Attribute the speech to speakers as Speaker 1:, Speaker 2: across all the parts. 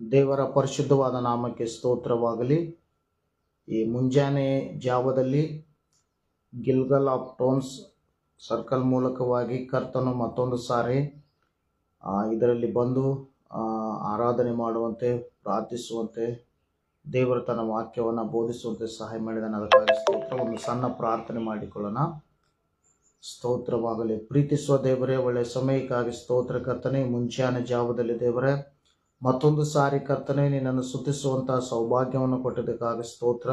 Speaker 1: ದೇವರ ಪರಿಶುದ್ಧವಾದ ನಾಮಕ್ಕೆ ಸ್ತೋತ್ರವಾಗಲಿ. ಈ ಮುಂಜಾನೆ ಜಾವದಲ್ಲಿ ಗಿಲ್ಗಲ್ ಆಫ್ ಟೋನ್ಸ್ ಸರ್ಕಲ್ ಮೂಲಕವಾಗಿ ಕರ್ತನು ಮತ್ತೊಂದು ಸಾರಿ ಇದರಲ್ಲಿ ಬಂದು ಆರಾಧನೆ ಮಾಡುವಂತೆ, ಪ್ರಾರ್ಥಿಸುವಂತೆ, ದೇವರ ತನ್ನ ವಾಕ್ಯವನ್ನು ಬೋಧಿಸುವಂತೆ ಸಹಾಯ ಮಾಡಿದಾನೆ. ಅದಕ್ಕಾಗಿ ಸ್ತೋತ್ರ. ಒಂದು ಸಣ್ಣ ಪ್ರಾರ್ಥನೆ ಮಾಡಿಕೊಳ್ಳೋಣ. ಸ್ತೋತ್ರವಾಗಲಿ. ಪ್ರೀತಿಸುವ ದೇವರೇ, ಒಳ್ಳೆಯ ಸಮಯಕ್ಕಾಗಿ ಸ್ತೋತ್ರ ಕರ್ತನೆ. ಮುಂಜಾನೆ ಜಾವದಲ್ಲಿ ದೇವರೇ ಮತ್ತೊಂದು ಸಾರಿ ಕರ್ತನೆ ನಿನ್ನನ್ನು ಸ್ತುತಿಸುವಂತಹ ಸೌಭಾಗ್ಯವನ್ನು ಕೊಟ್ಟಿದ್ದಕ್ಕಾಗಿ ಸ್ತೋತ್ರ.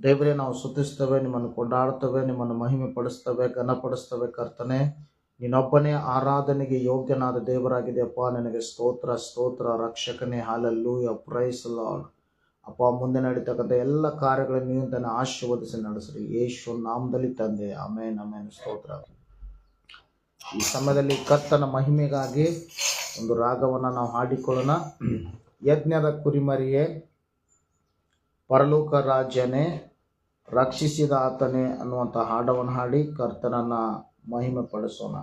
Speaker 1: ದೇವರೇ, ನಾವು ಸ್ತುತಿಸ್ತೇವೆ, ನಿಮ್ಮನ್ನು ಕೊಂಡಾಡ್ತೇವೆ, ನಿಮ್ಮನ್ನು ಮಹಿಮೆ ಪಡಿಸ್ತೇವೆ, ಘನಪಡಿಸ್ತೇವೆ ಕರ್ತನೆ. ನಿನ್ನೊಬ್ಬನೇ ಆರಾಧನೆಗೆ ಯೋಗ್ಯನಾದ ದೇವರಾಗಿದೆಯಪ್ಪ. ನಿನಗೆ ಸ್ತೋತ್ರ ಸ್ತೋತ್ರ ರಕ್ಷಕನೇ. Hallelujah, price lord. ಅಪ್ಪ, ಮುಂದೆ ನಡೀತಕ್ಕಂಥ ಎಲ್ಲ ಕಾರ್ಯಗಳನ್ನು ನೀವು ತನ್ನ ಆಶೀರ್ವದಿಸಿ ನಡೆಸ್ರಿ. ಯೇಸು ನಾಮದಲ್ಲಿ ತಂದೆ, ಆಮೇನ್ ಆಮೇನ್. ಸ್ತೋತ್ರ. ಈ ಸಮಯದಲ್ಲಿ ಕರ್ತನ ಮಹಿಮೆಗಾಗಿ ಒಂದು ರಾಗವನ್ನು ನಾವು ಹಾಡಿಕೊಳ್ಳೋಣ. ಯಜ್ಞದ ಕುರಿಮರಿಯೇ, ಪರಲೋಕ ರಾಜ್ಯನೇ, ರಕ್ಷಿಸಿದ ಆತನೇ ಅನ್ನುವಂಥ ಹಾಡವನ್ನು ಹಾಡಿ ಕರ್ತನನ್ನ ಮಹಿಮೆ ಪಡಿಸೋಣ.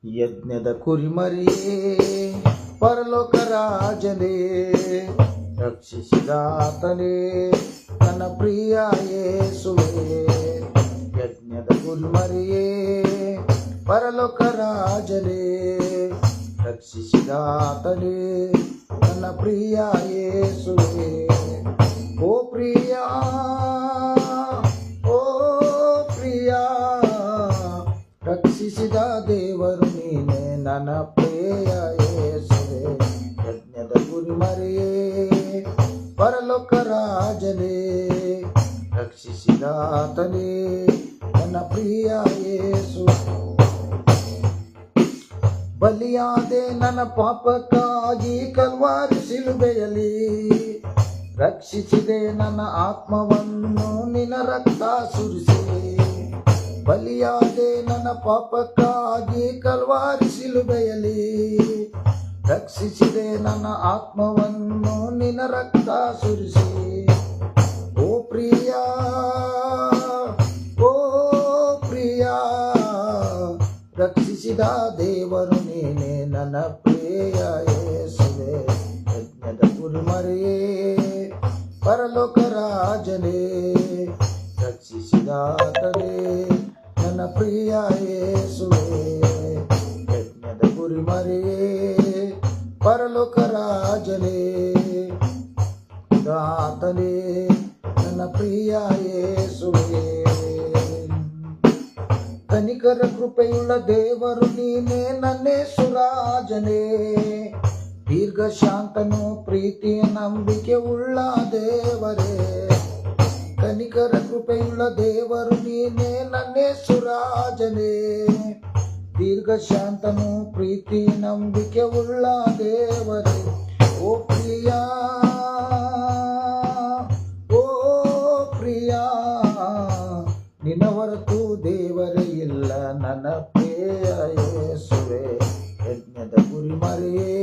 Speaker 1: ಯಜ್ಞದ ಕುರಿಮರಿಯೇ, ಪರಲೋಕ ರಾಜನೇ, ರಕ್ಷಿಸಿದ ಆತನೇ ನನ್ನ ಪ್ರಿಯ ಯೇಸುವೇ. ಯಜ್ಞದ ಕುರಿಮರಿಯೇ, ಪರಲೋಕ ರಾಜನೇ, ರಕ್ಷಿಸಿದ ಆತನೇ ನನ್ನ ಪ್ರಿಯ ಯೇಸುವೇ. ಓ ಪ್ರಿಯ, ಓ ಪ್ರಿಯ, ರಕ್ಷಿಸಿದ ದೇವರು ನೀನೆ ನನ್ನ ಪ್ರಿಯ ಯೇಸುವೇ. ಯಜ್ಞದ ಕುರಿಮರಿಯೇ, ಪರಲೋಕ ರಾಜನೇ, ರಕ್ಷಿಸಿದ ಆತನೇ ನನ್ನ ಪ್ರಿಯ ಯೇಸು. ಬಲಿಯಾದೆ ನನ್ನ ಪಾಪಕ್ಕಾಗಿ ಕಲ್ವಾರಿ ಶಿಲುಬೆಯಲ್ಲಿ, ರಕ್ಷಿಸಿದೆ ನನ್ನ ಆತ್ಮವನ್ನು ನಿನ್ನ ರಕ್ತ ಸುರಿಸಿ. ಬಲಿಯಾದೆ ನನ್ನ ಪಾಪಕ್ಕಾಗಿ ಕಲ್ವಾರಿ ಶಿಲುಬೆಯಲ್ಲಿ, ರಕ್ಷಿಸಿದೆ ನನ್ನ ಆತ್ಮವನ್ನು ನಿನ್ನ ರಕ್ತ ಸುರಿಸಿ. ಓ ಪ್ರಿಯ, ಓ ಪ್ರಿಯ, ರಕ್ಷಿಸಿದ ದೇವರು ನೀನೆ ನನ್ನ ಪ್ರಿಯ ಯೇಸುವೇ. ಯಜ್ಞದ ಕುರಿಮರಿಯೇ, ಪರಲೋಕ ರಾಜನೇ, ರಕ್ಷಿಸಿದ ಆತನೇ ನನ್ನ ಪ್ರಿಯ ಯೇಸುವೇ. ಯಜ್ಞದ ಕುರಿಮರಿಯೇ, ಪರಲೋಕ ರಾಜನೇ, ಆತನೇ ನನ್ನ ಪ್ರಿಯ ಯೇಸುವೇ. ಕನಿಕರ ಕೃಪೆಯುಳ್ಳ ದೇವರು ನೀನೇ ನನ್ನೇಸು ರಾಜನೇ, ದೀರ್ಘ ಶಾಂತನು ಪ್ರೀತಿ ನಂಬಿಕೆ ಉಳ್ಳ ದೇವರೇ. ಕನಿಕರ ಕೃಪೆಯುಳ್ಳ ದೇವರು ನೀನೇ ನನ್ನೇಸು ರಾಜನೇ, ದೀರ್ಘ ಶಾಂತನು ಪ್ರೀತಿ ನಂಬಿಕೆ ಉಳ್ಳ ದೇವರೇ. ಓ ಪ್ರಿಯ, ಓ ಪ್ರಿಯ, ನಿನ್ನ ಹೊರತು ದೇವರೇ ಇಲ್ಲ ನನ್ನ ಪ್ರಿಯ ಯೇಸುವೇ. ಯಜ್ಞದ ಕುರಿಮರಿಯೇ,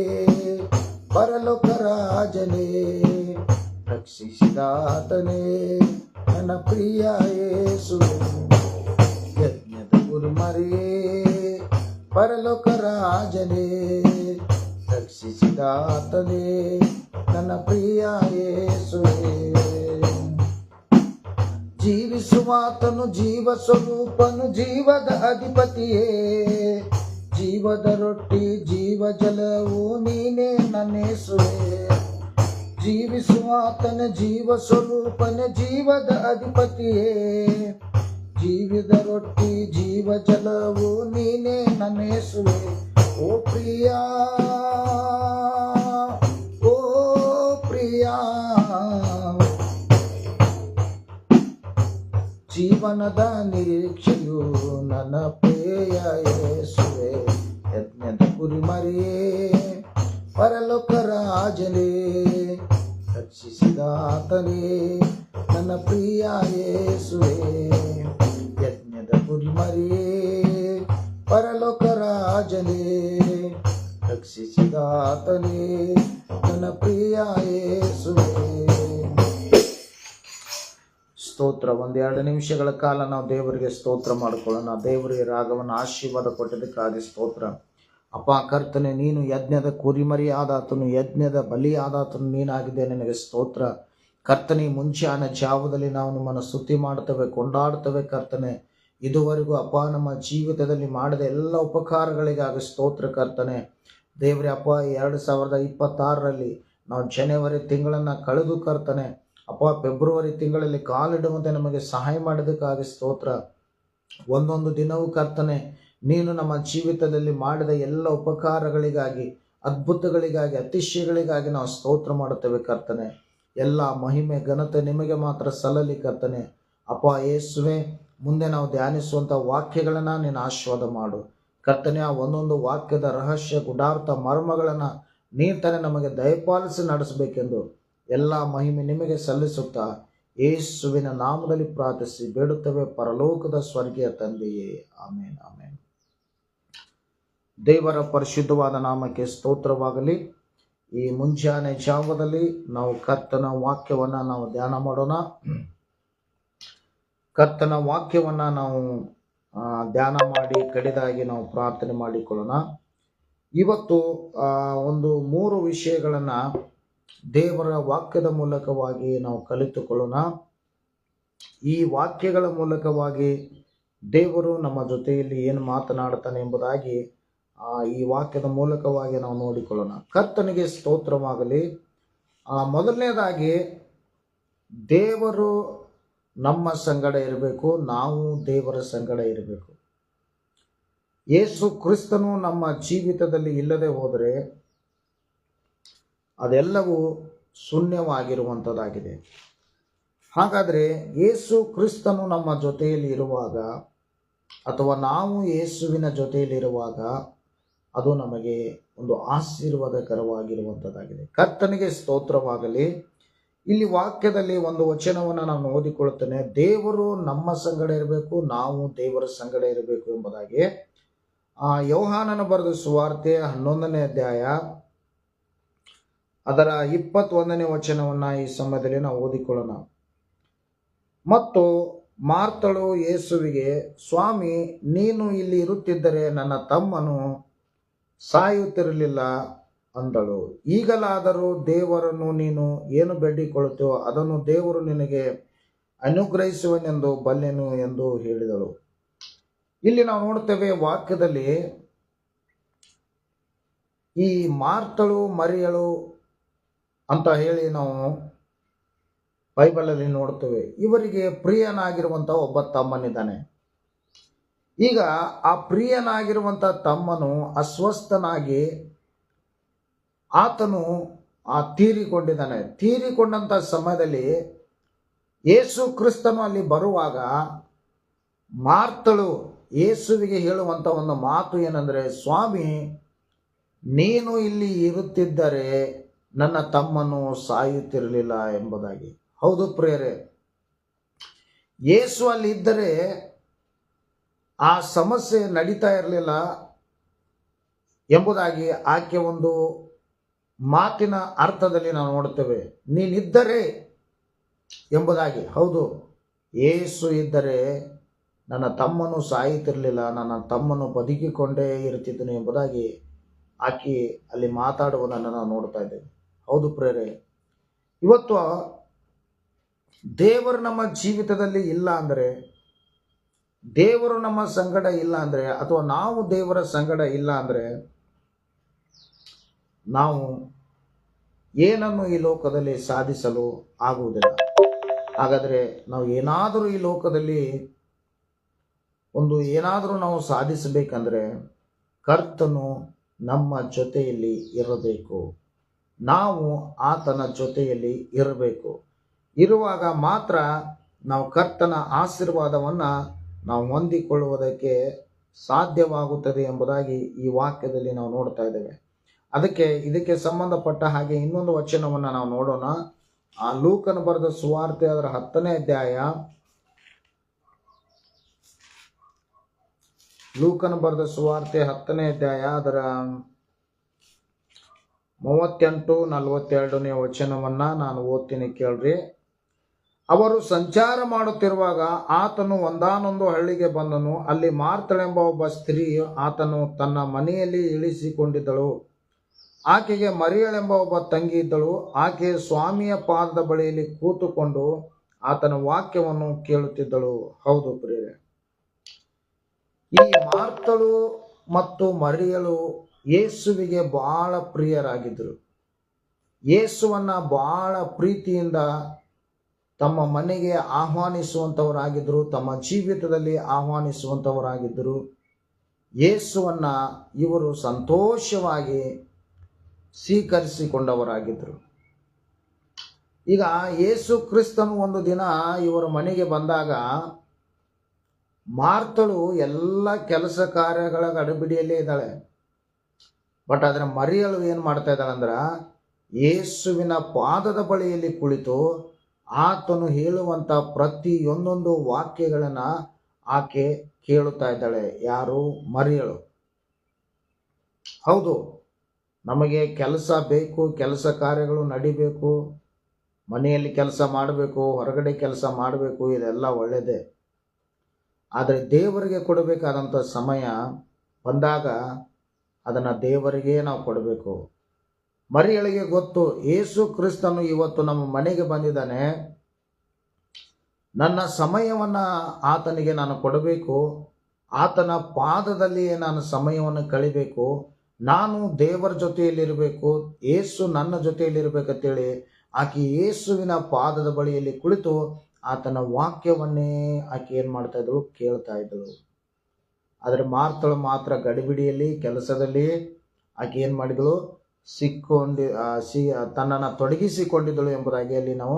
Speaker 1: ಪರಲೋಕ ರಾಜನೇ, ರಕ್ಷಿಸಿದ ಆತನೇ ನನ್ನ ಪ್ರಿಯ ಯೇಸುವೇ. ಯಜ್ಞದ ಕುರಿಮರಿಯೇ, ಪರಲೋಕ ರಾಜನೇ, ರಕ್ಷಿಸಿದ ಆತನೇ ನನ್ನ ಪ್ರಿಯ ಯೇಸುವೇ. ಜೀವಿಸುವಾತನು ಜೀವ ಸ್ವರೂಪನು, ಜೀವದ ಅಧಿಪತಿಯೇ, ಜೀವದ ರೊಟ್ಟಿ ಜೀವ ಜಲವು ನೀನೇ ನನ್ನೇಸುವೆ. ಜೀವಿಸುವಾತನ ಜೀವ ಸ್ವರೂಪನ, ಜೀವದ ಅಧಿಪತಿಯೇ, ಜೀವದ ರೊಟ್ಟಿ ಜೀವ ಜಲವು ನೀನೇ ನನ್ನೇಸುವೆ. ಓ ಪ್ರಿಯ, ಓ ಪ್ರಿಯ, ಜೀವನದ ನಿರೀಕ್ಷೆಯು ನನ್ನ ಪ್ರಿಯ ಯೇಸುವೇ. ಯಜ್ಞದ ಕುರಿಮರಿಯೇ, ಪರಲೋಕ ರಾಜನೇ, ರಕ್ಷಿಸಿದ ಆತನೇ ನನ್ನ ಪ್ರಿಯ ಯೇಸುವೇ. ಯಜ್ಞದ ಕುರಿಮರಿಯೇ, ಪರಲೋಕ ರಾಜನೇ, ರಕ್ಷಿಸಿದ ಆತನೇ ನನ್ನ ಪ್ರಿಯ ಯೇಸುವೇ. ಸ್ತೋತ್ರ. ಒಂದೆರಡು ನಿಮಿಷಗಳ ಕಾಲ ನಾವು ದೇವರಿಗೆ ಸ್ತೋತ್ರ ಮಾಡಿಕೊಳ್ಳೋಣ. ದೇವರಿಗೆ ರಾಗವನ್ನು ಆಶೀರ್ವಾದ ಕೊಟ್ಟಿದ್ದಕ್ಕಾಗಿ ಸ್ತೋತ್ರ. ಅಪ್ಪ ಕರ್ತನೆ, ನೀನು ಯಜ್ಞದ ಕುರಿಮರಿಯಾದಾತನು, ಯಜ್ಞದ ಬಲಿಯಾದಾತನು ನೀನಾಗಿದೆ. ನಿನಗೆ ಸ್ತೋತ್ರ ಕರ್ತನೆ. ಮುಂಚಾನೆ ಜಾವದಲ್ಲಿ ನಾವು ನಿಮ್ಮನ್ನು ಸ್ತುತಿ ಮಾಡ್ತೇವೆ, ಕೊಂಡಾಡ್ತೇವೆ ಕರ್ತನೆ. ಇದುವರೆಗೂ ಅಪ್ಪ ನಮ್ಮ ಜೀವಿತದಲ್ಲಿ ಮಾಡಿದ ಎಲ್ಲ ಉಪಕಾರಗಳಿಗಾಗಿ ಸ್ತೋತ್ರ ಕರ್ತನೆ. ದೇವರೇ ಅಪ್ಪ, 2026ರಲ್ಲಿ ನಾವು ಜನವರಿ ತಿಂಗಳನ್ನು ಕಳೆದು ಕರ್ತನೆ ಅಪ್ಪ, ಫೆಬ್ರವರಿ ತಿಂಗಳಲ್ಲಿ ಕಾಲಿಡುವಂತೆ ನಮಗೆ ಸಹಾಯ ಮಾಡೋದಕ್ಕಾಗಿ ಸ್ತೋತ್ರ. ಒಂದೊಂದು ದಿನವೂ ಕರ್ತನೆ, ನೀನು ನಮ್ಮ ಜೀವಿತದಲ್ಲಿ ಮಾಡಿದ ಎಲ್ಲ ಉಪಕಾರಗಳಿಗಾಗಿ, ಅದ್ಭುತಗಳಿಗಾಗಿ, ಅತಿಶಯಗಳಿಗಾಗಿ ನಾವು ಸ್ತೋತ್ರ ಮಾಡುತ್ತೇವೆ ಕರ್ತನೆ. ಎಲ್ಲ ಮಹಿಮೆ ಘನತೆ ನಿಮಗೆ ಮಾತ್ರ ಸಲ್ಲಲಿ ಕರ್ತನೆ. ಅಪ್ಪ ಯೇಸುವೆ, ಮುಂದೆ ನಾವು ಧ್ಯಾನಿಸುವಂಥ ವಾಕ್ಯಗಳನ್ನು ನೀನು ಆಶೀರ್ವಾದ ಮಾಡು ಕರ್ತನೆ. ಆ ಒಂದೊಂದು ವಾಕ್ಯದ ರಹಸ್ಯ ಗುಡಾರ್ಥ ಮರ್ಮಗಳನ್ನು ನೀನು ತಾನೇ ನಮಗೆ ದಯಪಾಲಿಸಿ ನಡೆಸಬೇಕೆಂದು ಎಲ್ಲ ಮಹಿಮೆ ನಿಮಗೆ ಸಲ್ಲಿಸುತ್ತಾ ಯೇಸುವಿನ ನಾಮದಲ್ಲಿ ಪ್ರಾರ್ಥಿಸಿ ಬೇಡುತ್ತೇವೆ ಪರಲೋಕದ ಸ್ವರ್ಗೀಯ ತಂದೆಯೇ, ಆಮೇನ್ ಆಮೇನ್. ದೇವರ ಪರಿಶುದ್ಧವಾದ ನಾಮಕ್ಕೆ ಸ್ತೋತ್ರವಾಗಲಿ. ಈ ಮುಂಜಾನೆ ಜಾವದಲ್ಲಿ ನಾವು ಕರ್ತನ ವಾಕ್ಯವನ್ನು ನಾವು ಧ್ಯಾನ ಮಾಡೋಣ. ಕರ್ತನ ವಾಕ್ಯವನ್ನು ನಾವು ಧ್ಯಾನ ಮಾಡಿ ಕಡೆದಾಗಿ ನಾವು ಪ್ರಾರ್ಥನೆ ಮಾಡಿಕೊಳ್ಳೋಣ. ಇವತ್ತು ಒಂದು 3 ವಿಷಯಗಳನ್ನು ದೇವರ ವಾಕ್ಯದ ಮೂಲಕವಾಗಿ ನಾವು ಕಲಿತುಕೊಳ್ಳೋಣ. ಈ ವಾಕ್ಯಗಳ ಮೂಲಕವಾಗಿ ದೇವರು ನಮ್ಮ ಜೊತೆಯಲ್ಲಿ ಏನು ಮಾತನಾಡ್ತಾನೆ ಎಂಬುದಾಗಿ ಈ ವಾಕ್ಯದ ಮೂಲಕವಾಗಿ ನಾವು ನೋಡಿಕೊಳ್ಳೋಣ. ಕರ್ತನಿಗೆ ಸ್ತೋತ್ರವಾಗಲಿ. ಮೊದಲನೇದಾಗಿ, ದೇವರು ನಮ್ಮ ಸಂಗಡ ಇರಬೇಕು, ನಾವು ದೇವರ ಸಂಗಡ ಇರಬೇಕು. ಯೇಸು ಕ್ರಿಸ್ತನು ನಮ್ಮ ಜೀವಿತದಲ್ಲಿ ಇಲ್ಲದೆ ಹೋದರೆ ಅದೆಲ್ಲವೂ ಶೂನ್ಯವಾಗಿರುವಂಥದ್ದಾಗಿದೆ. ಹಾಗಾದರೆ ಯೇಸು ಕ್ರಿಸ್ತನು ನಮ್ಮ ಜೊತೆಯಲ್ಲಿ ಇರುವಾಗ, ಅಥವಾ ನಾವು ಯೇಸುವಿನ ಜೊತೆಯಲ್ಲಿರುವಾಗ, ಅದು ನಮಗೆ ಒಂದು ಆಶೀರ್ವಾದಕರವಾಗಿರುವಂಥದ್ದಾಗಿದೆ. ಕರ್ತನಿಗೆ ಸ್ತೋತ್ರವಾಗಲಿ. ಇಲ್ಲಿ ವಾಕ್ಯದಲ್ಲಿ ಒಂದು ವಚನವನ್ನು ನಾನು ಓದಿಕೊಳ್ಳುತ್ತೇನೆ. ದೇವರು ನಮ್ಮ ಸಂಗಡ ಇರಬೇಕು, ನಾವು ದೇವರ ಸಂಗಡ ಇರಬೇಕು ಎಂಬುದಾಗಿ. ಯೋಹಾನನ ಬರೆದ ಸುವಾರ್ತೆ 11ನೇ ಅಧ್ಯಾಯ ಅದರ 21ನೇ ವಚನವನ್ನು ಈ ಸಮಯದಲ್ಲಿ ನಾವು ಓದಿಕೊಳ್ಳೋಣ. ಮತ್ತು ಮಾರ್ತಳು ಯೇಸುವಿಗೆ, ಸ್ವಾಮಿ, ನೀನು ಇಲ್ಲಿ ಇರುತ್ತಿದ್ದರೆ ನನ್ನ ತಮ್ಮನು ಸಾಯುತ್ತಿರಲಿಲ್ಲ ಅಂದಳು. ಈಗಲಾದರೂ ದೇವರನ್ನು ನೀನು ಏನು ಬೇಡಿಕೊಳ್ಳುತ್ತೋ ಅದನ್ನು ದೇವರು ನಿನಗೆ ಅನುಗ್ರಹಿಸುವನೆಂದು ಬಲ್ಲೆನು ಎಂದು ಹೇಳಿದಳು. ಇಲ್ಲಿ ನಾವು ನೋಡ್ತೇವೆ ವಾಕ್ಯದಲ್ಲಿ, ಈ ಮಾರ್ತಳು ಮರಿಯಳು ಅಂತ ಹೇಳಿ ನಾವು ಬೈಬಲಲ್ಲಿ ನೋಡ್ತೇವೆ. ಇವರಿಗೆ ಪ್ರಿಯನಾಗಿರುವಂಥ ಒಬ್ಬ ತಮ್ಮನಿದ್ದಾನೆ. ಈಗ ಆ ಪ್ರಿಯನಾಗಿರುವಂಥ ತಮ್ಮನು ಅಸ್ವಸ್ಥನಾಗಿ ಆತನು ತೀರಿಕೊಂಡಿದ್ದಾನೆ. ತೀರಿಕೊಂಡಂಥ ಸಮಯದಲ್ಲಿ ಯೇಸು ಕ್ರಿಸ್ತನು ಅಲ್ಲಿ ಬರುವಾಗ ಮಾರ್ತಳು ಯೇಸುವಿಗೆ ಹೇಳುವಂಥ ಒಂದು ಮಾತು ಏನಂದರೆ, ಸ್ವಾಮಿ, ನೀನು ಇಲ್ಲಿ ಇರುತ್ತಿದ್ದರೆ ನನ್ನ ತಮ್ಮನು ಸಾಯುತ್ತಿರಲಿಲ್ಲ ಎಂಬುದಾಗಿ. ಹೌದು ಪ್ರಿಯರೇ, ಯೇಸು ಅಲ್ಲಿ ಇದ್ದರೆ ಆ ಸಮಸ್ಯೆ ನಡೀತಾ ಇರಲಿಲ್ಲ ಎಂಬುದಾಗಿ ಆಕೆ ಒಂದು ಮಾತಿನ ಅರ್ಥದಲ್ಲಿ ನಾವು ನೋಡ್ತೇವೆ. ನೀನಿದ್ದರೆ ಎಂಬುದಾಗಿ. ಹೌದು, ಯೇಸು ಇದ್ದರೆ ನನ್ನ ತಮ್ಮನು ಸಾಯುತ್ತಿರಲಿಲ್ಲ, ನನ್ನ ತಮ್ಮನು ಬದುಕಿಕೊಂಡೇ ಇರುತ್ತಿದ್ದನು ಎಂಬುದಾಗಿ ಆಕೆ ಅಲ್ಲಿ ಮಾತಾಡುವುದನ್ನು ನಾವು ನೋಡ್ತಾ ಇದ್ದೇವೆ. ಹೌದು ಪ್ರೇರೆ, ಇವತ್ತು ದೇವರು ನಮ್ಮ ಜೀವಿತದಲ್ಲಿ ಇಲ್ಲ ಅಂದರೆ, ದೇವರು ನಮ್ಮ ಸಂಗಡ ಇಲ್ಲ ಅಂದರೆ, ಅಥವಾ ನಾವು ದೇವರ ಸಂಗಡ ಇಲ್ಲ ಅಂದರೆ ನಾವು ಏನನ್ನು ಈ ಲೋಕದಲ್ಲಿ ಸಾಧಿಸಲು ಆಗುವುದಿಲ್ಲ. ಹಾಗಾದರೆ ನಾವು ಏನಾದರೂ ಈ ಲೋಕದಲ್ಲಿ ಏನಾದರೂ ನಾವು ಸಾಧಿಸಬೇಕಂದ್ರೆ ಕರ್ತನು ನಮ್ಮ ಜೊತೆಯಲ್ಲಿ ಇರಬೇಕು, ನಾವು ಆತನ ಜೊತೆಯಲ್ಲಿ ಇರಬೇಕು. ಇರುವಾಗ ಮಾತ್ರ ನಾವು ಕರ್ತನ ಆಶೀರ್ವಾದವನ್ನು ನಾವು ಹೊಂದಿಕೊಳ್ಳುವುದಕ್ಕೆ ಸಾಧ್ಯವಾಗುತ್ತದೆ ಎಂಬುದಾಗಿ ಈ ವಾಕ್ಯದಲ್ಲಿ ನಾವು ನೋಡ್ತಾ ಇದ್ದೇವೆ. ಇದಕ್ಕೆ ಸಂಬಂಧಪಟ್ಟ ಹಾಗೆ ಇನ್ನೊಂದು ವಚನವನ್ನು ನಾವು ನೋಡೋಣ. ಲೂಕನ ಬರೆದ ಸುವಾರ್ತೆ ಅದರ 10ನೇ ಅಧ್ಯಾಯ, ಲೂಕನ ಬರೆದ ಸುವಾರ್ತೆ 10ನೇ ಅಧ್ಯಾಯ ಅದರ 38-42ನೇ ವಚನವನ್ನು ನಾನು ಓದ್ತೀನಿ ಕೇಳ್ರಿ. ಅವರು ಸಂಚಾರ ಮಾಡುತ್ತಿರುವಾಗ ಆತನು ಒಂದಾನೊಂದು ಹಳ್ಳಿಗೆ ಬಂದನು. ಅಲ್ಲಿ ಮಾರ್ತಳೆಂಬ ಒಬ್ಬ ಸ್ತ್ರೀ ಆತನು ತನ್ನ ಮನೆಯಲ್ಲಿ ಇಳಿಸಿಕೊಂಡಿದ್ದಳು. ಆಕೆಗೆ ಮರಿಯಳೆಂಬ ಒಬ್ಬ ತಂಗಿ ಇದ್ದಳು. ಆಕೆ ಸ್ವಾಮಿಯ ಪಾದದ ಬಳಿಯಲ್ಲಿ ಕೂತುಕೊಂಡು ಆತನ ವಾಕ್ಯವನ್ನು ಕೇಳುತ್ತಿದ್ದಳು. ಹೌದು ಪ್ರಿಯರೇ, ಈ ಮಾರ್ತಳು ಮತ್ತು ಮರಿಯಳು ಯೇಸುವಿಗೆ ಬಹಳ ಪ್ರಿಯರಾಗಿದ್ದರು. ಯೇಸುವನ್ನ ಬಹಳ ಪ್ರೀತಿಯಿಂದ ತಮ್ಮ ಮನೆಗೆ ಆಹ್ವಾನಿಸುವಂಥವರಾಗಿದ್ದರು, ತಮ್ಮ ಜೀವಿತದಲ್ಲಿ ಆಹ್ವಾನಿಸುವಂಥವರಾಗಿದ್ದರು. ಯೇಸುವನ್ನ ಇವರು ಸಂತೋಷವಾಗಿ ಸ್ವೀಕರಿಸಿಕೊಂಡವರಾಗಿದ್ದರು. ಈಗ ಯೇಸು ಕ್ರಿಸ್ತನು ಒಂದು ದಿನ ಇವರ ಮನೆಗೆ ಬಂದಾಗ ಮಾರ್ತಳು ಎಲ್ಲ ಕೆಲಸ ಕಾರ್ಯಗಳ ಗಡಿಬಿಡಿಯಲ್ಲೇ ಇದ್ದಾಳೆ. ಬಟ್ ಅದರ ಮರಿಯಳು ಏನು ಮಾಡ್ತಾ ಇದ್ದಾಳೆ ಅಂದ್ರೆ, ಯೇಸುವಿನ ಪಾದದ ಬಳಿಯಲ್ಲಿ ಕುಳಿತು ಆತನು ಹೇಳುವಂಥ ಪ್ರತಿಯೊಂದೊಂದು ವಾಕ್ಯಗಳನ್ನು ಆಕೆ ಕೇಳುತ್ತಾ ಇದ್ದಾಳೆ. ಯಾರು? ಮರಿಯಳು. ಹೌದು, ನಮಗೆ ಕೆಲಸ ಬೇಕು, ಕೆಲಸ ಕಾರ್ಯಗಳು ನಡಿಬೇಕು, ಮನೆಯಲ್ಲಿ ಕೆಲಸ ಮಾಡಬೇಕು, ಹೊರಗಡೆ ಕೆಲಸ ಮಾಡಬೇಕು, ಇದೆಲ್ಲ ಒಳ್ಳೆಯದೇ. ಆದರೆ ದೇವರಿಗೆ ಕೊಡಬೇಕಾದಂಥ ಸಮಯ ಬಂದಾಗ ಅದನ್ನು ದೇವರಿಗೆ ನಾವು ಕೊಡಬೇಕು. ಮರಿಯಳಿಗೆ ಗೊತ್ತು, ಯೇಸು ಕ್ರಿಸ್ತನು ಇವತ್ತು ನಮ್ಮ ಮನೆಗೆ ಬಂದಿದ್ದಾನೆ, ನನ್ನ ಸಮಯವನ್ನು ಆತನಿಗೆ ನಾನು ಕೊಡಬೇಕು, ಆತನ ಪಾದದಲ್ಲಿಯೇ ನಾನು ಸಮಯವನ್ನು ಕಳಿಬೇಕು, ನಾನು ದೇವರ ಜೊತೆಯಲ್ಲಿರಬೇಕು, ಯೇಸು ನನ್ನ ಜೊತೆಯಲ್ಲಿರಬೇಕಂತೇಳಿ ಆಕೆ ಯೇಸುವಿನ ಪಾದದ ಬಳಿಯಲ್ಲಿ ಕುಳಿತು ಆತನ ವಾಕ್ಯವನ್ನೇ ಆಕೆ ಏನು ಮಾಡ್ತಾ ಇದ್ದಳು? ಕೇಳ್ತಾ ಇದ್ದಳು. ಆದರೆ ಮಾರ್ತಳು ಮಾತ್ರ ಗಡಿಬಿಡಿಯಲ್ಲಿ ಕೆಲಸದಲ್ಲಿ ಆಕೆ ಏನು ಮಾಡಿದಳು? ತನ್ನನ್ನು ತೊಡಗಿಸಿಕೊಂಡಿದ್ದಳು ಎಂಬುದಾಗಿ ಅಲ್ಲಿ ನಾವು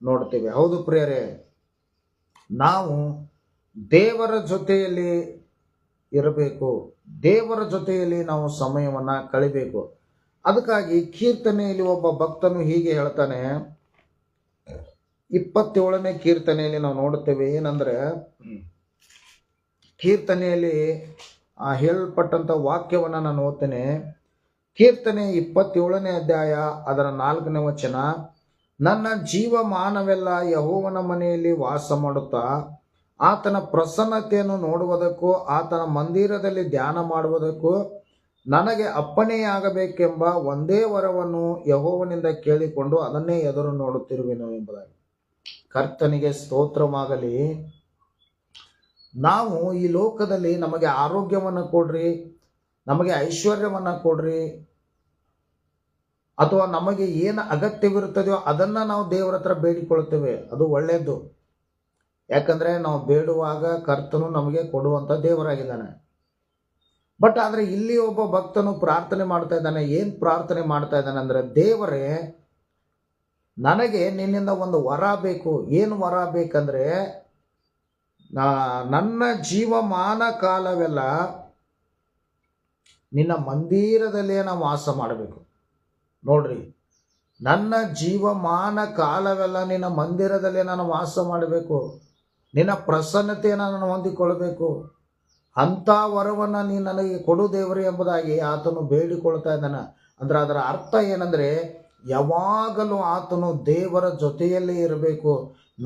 Speaker 1: ನೋಡ್ತೇವೆ. ಹೌದು ಪ್ರಿಯರೇ, ನಾವು ದೇವರ ಜೊತೆಯಲ್ಲಿ ಇರಬೇಕು, ದೇವರ ಜೊತೆಯಲ್ಲಿ ನಾವು ಸಮಯವನ್ನು ಕಳಿಬೇಕು. ಅದಕ್ಕಾಗಿ ಕೀರ್ತನೆಯಲ್ಲಿ ಒಬ್ಬ ಭಕ್ತನು ಹೀಗೆ ಹೇಳ್ತಾನೆ. 27ನೇ ಕೀರ್ತನೆಯಲ್ಲಿ ನಾವು ನೋಡುತ್ತೇವೆ. ಏನಂದ್ರೆ, ಕೀರ್ತನೆಯಲ್ಲಿ ಹೇಳಲ್ಪಟ್ಟಂಥ ವಾಕ್ಯವನ್ನು ನಾನು ಓದ್ತೇನೆ. ಕೀರ್ತನೆ 27ನೇ ಅಧ್ಯಾಯ ಅದರ 4ನೇ ವಚನ. ನನ್ನ ಜೀವಮಾನವೆಲ್ಲ ಯೆಹೋವನ ಮನೆಯಲ್ಲಿ ವಾಸ ಮಾಡುತ್ತಾ ಆತನ ಪ್ರಸನ್ನತೆಯನ್ನು ನೋಡುವುದಕ್ಕೂ ಆತನ ಮಂದಿರದಲ್ಲಿ ಧ್ಯಾನ ಮಾಡುವುದಕ್ಕೂ ನನಗೆ ಅಪ್ಪಣೆಯಾಗಬೇಕೆಂಬ ಒಂದೇ ವರವನ್ನು ಯೆಹೋವನಿಂದ ಕೇಳಿಕೊಂಡು ಅದನ್ನೇ ಎದುರು ನೋಡುತ್ತಿರುವೆನು ಎಂಬುದಾಗಿ. ಕರ್ತನಿಗೆ ಸ್ತೋತ್ರವಾಗಲಿ. ನಾವು ಈ ಲೋಕದಲ್ಲಿ ನಮಗೆ ಆರೋಗ್ಯವನ್ನು ಕೊಡ್ರಿ, ನಮಗೆ ಐಶ್ವರ್ಯವನ್ನು ಕೊಡ್ರಿ, ಅಥವಾ ನಮಗೆ ಏನು ಅಗತ್ಯವಿರುತ್ತದೆಯೋ ಅದನ್ನು ನಾವು ದೇವರ ಹತ್ರ ಬೇಡಿಕೊಳ್ಳುತ್ತೇವೆ. ಅದು ಒಳ್ಳೆಯದು. ಯಾಕಂದರೆ ನಾವು ಬೇಡುವಾಗ ಕರ್ತನು ನಮಗೆ ಕೊಡುವಂಥ ದೇವರಾಗಿದ್ದಾನೆ. ಬಟ್ ಆದರೆ ಇಲ್ಲಿ ಒಬ್ಬ ಭಕ್ತನು ಪ್ರಾರ್ಥನೆ ಮಾಡ್ತಾ ಇದ್ದಾನೆ. ಏನು ಪ್ರಾರ್ಥನೆ ಮಾಡ್ತಾ ಇದ್ದಾನೆ ಅಂದರೆ, ದೇವರೇ, ನನಗೆ ನಿನ್ನಿಂದ ಒಂದು ವರ ಬೇಕು. ಏನು ವರ ಬೇಕಂದ್ರೆ, ನನ್ನ ಜೀವಮಾನ ಕಾಲವೆಲ್ಲ ನಿನ್ನ ಮಂದಿರದಲ್ಲೇ ನಾವು ವಾಸ ಮಾಡಬೇಕು. ನೋಡ್ರಿ, ನನ್ನ ಜೀವಮಾನ ಕಾಲವೆಲ್ಲ ನಿನ್ನ ಮಂದಿರದಲ್ಲೇ ನಾನು ವಾಸ ಮಾಡಬೇಕು, ನಿನ್ನ ಪ್ರಸನ್ನತೆಯನ್ನು ನಾನು ಹೊಂದಿಕೊಳ್ಬೇಕು, ಅಂಥ ವರವನ್ನು ನೀನು ನನಗೆ ಕೊಡು ದೇವರೇ ಎಂಬುದಾಗಿ ಆತನು ಬೇಡಿಕೊಳ್ತಾ ಇದ್ದಾನೆ. ಅಂದ್ರೆ ಅದರ ಅರ್ಥ ಏನಂದರೆ, ಯಾವಾಗಲೂ ಆತನು ದೇವರ ಜೊತೆಯಲ್ಲೇ ಇರಬೇಕು,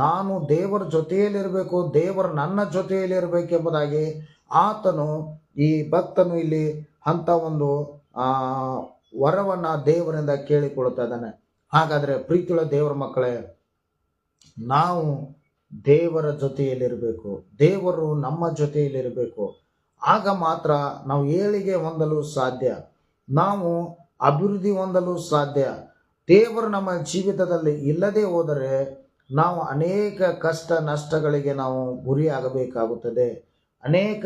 Speaker 1: ನಾನು ದೇವರ ಜೊತೆಯಲ್ಲಿರಬೇಕು, ದೇವರು ನನ್ನ ಜೊತೆಯಲ್ಲಿರಬೇಕೆಂಬುದಾಗಿ ಆತನು, ಈ ಭಕ್ತನು ಇಲ್ಲಿ ಅಂಥ ಒಂದು ವರವನ್ನು ದೇವರಿಂದ ಕೇಳಿಕೊಳ್ತಾ ಇದ್ದಾನೆ. ಹಾಗಾದರೆ ಪ್ರೀತಿಯುಳ್ಳ ದೇವರ ಮಕ್ಕಳೇ, ನಾವು ದೇವರ ಜೊತೆಯಲ್ಲಿರಬೇಕು, ದೇವರು ನಮ್ಮ ಜೊತೆಯಲ್ಲಿರಬೇಕು. ಆಗ ಮಾತ್ರ ನಾವು ಏಳಿಗೆ ಹೊಂದಲು ಸಾಧ್ಯ, ನಾವು ಅಭಿವೃದ್ಧಿ ಹೊಂದಲು ಸಾಧ್ಯ. ದೇವರು ನಮ್ಮ ಜೀವಿತದಲ್ಲಿ ಇಲ್ಲದೆ ಹೋದರೆ ನಾವು ಅನೇಕ ಕಷ್ಟ ನಷ್ಟಗಳಿಗೆ ನಾವು ಗುರಿಯಾಗಬೇಕಾಗುತ್ತದೆ, ಅನೇಕ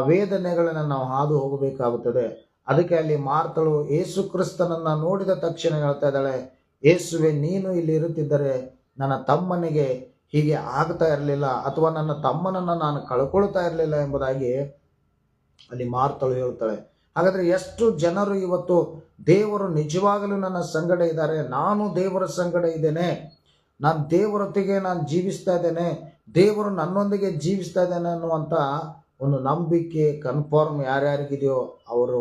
Speaker 1: ವೇದನೆಗಳನ್ನು ನಾವು ಹಾದು ಹೋಗಬೇಕಾಗುತ್ತದೆ. ಅದಕ್ಕೆ ಅಲ್ಲಿ ಮಾರ್ತಳು ಯೇಸು ಕ್ರಿಸ್ತನನ್ನು ನೋಡಿದ ತಕ್ಷಣ ಹೇಳ್ತಾ ಇದ್ದಾಳೆ, ಯೇಸುವೆ, ನೀನು ಇಲ್ಲಿ ಇರುತ್ತಿದ್ದರೆ ನನ್ನ ತಮ್ಮನಿಗೆ ಹೀಗೆ ಆಗ್ತಾ ಇರಲಿಲ್ಲ, ಅಥವಾ ನನ್ನ ತಮ್ಮನನ್ನು ನಾನು ಕಳ್ಕೊಳ್ತಾ ಇರಲಿಲ್ಲ ಎಂಬುದಾಗಿ ಅಲ್ಲಿ ಮಾರ್ತಳು ಹೇಳ್ತಾಳೆ. ಹಾಗಾದರೆ ಎಷ್ಟು ಜನರು ಇವತ್ತು ದೇವರು ನಿಜವಾಗಲೂ ನನ್ನ ಸಂಗಡ ಇದ್ದಾರೆ, ನಾನು ದೇವರ ಸಂಗಡ ಇದ್ದೇನೆ, ನಾನು ದೇವರೊತ್ತಿಗೆ ನಾನು ಜೀವಿಸ್ತಾ ಇದ್ದೇನೆ, ದೇವರು ನನ್ನೊಂದಿಗೆ ಜೀವಿಸ್ತಾ ಇದ್ದೇನೆ ಅನ್ನುವಂಥ ಒಂದು ನಂಬಿಕೆ ಕನ್ಫರ್ಮ್ ಯಾರ್ಯಾರಿಗಿದೆಯೋ ಅವರು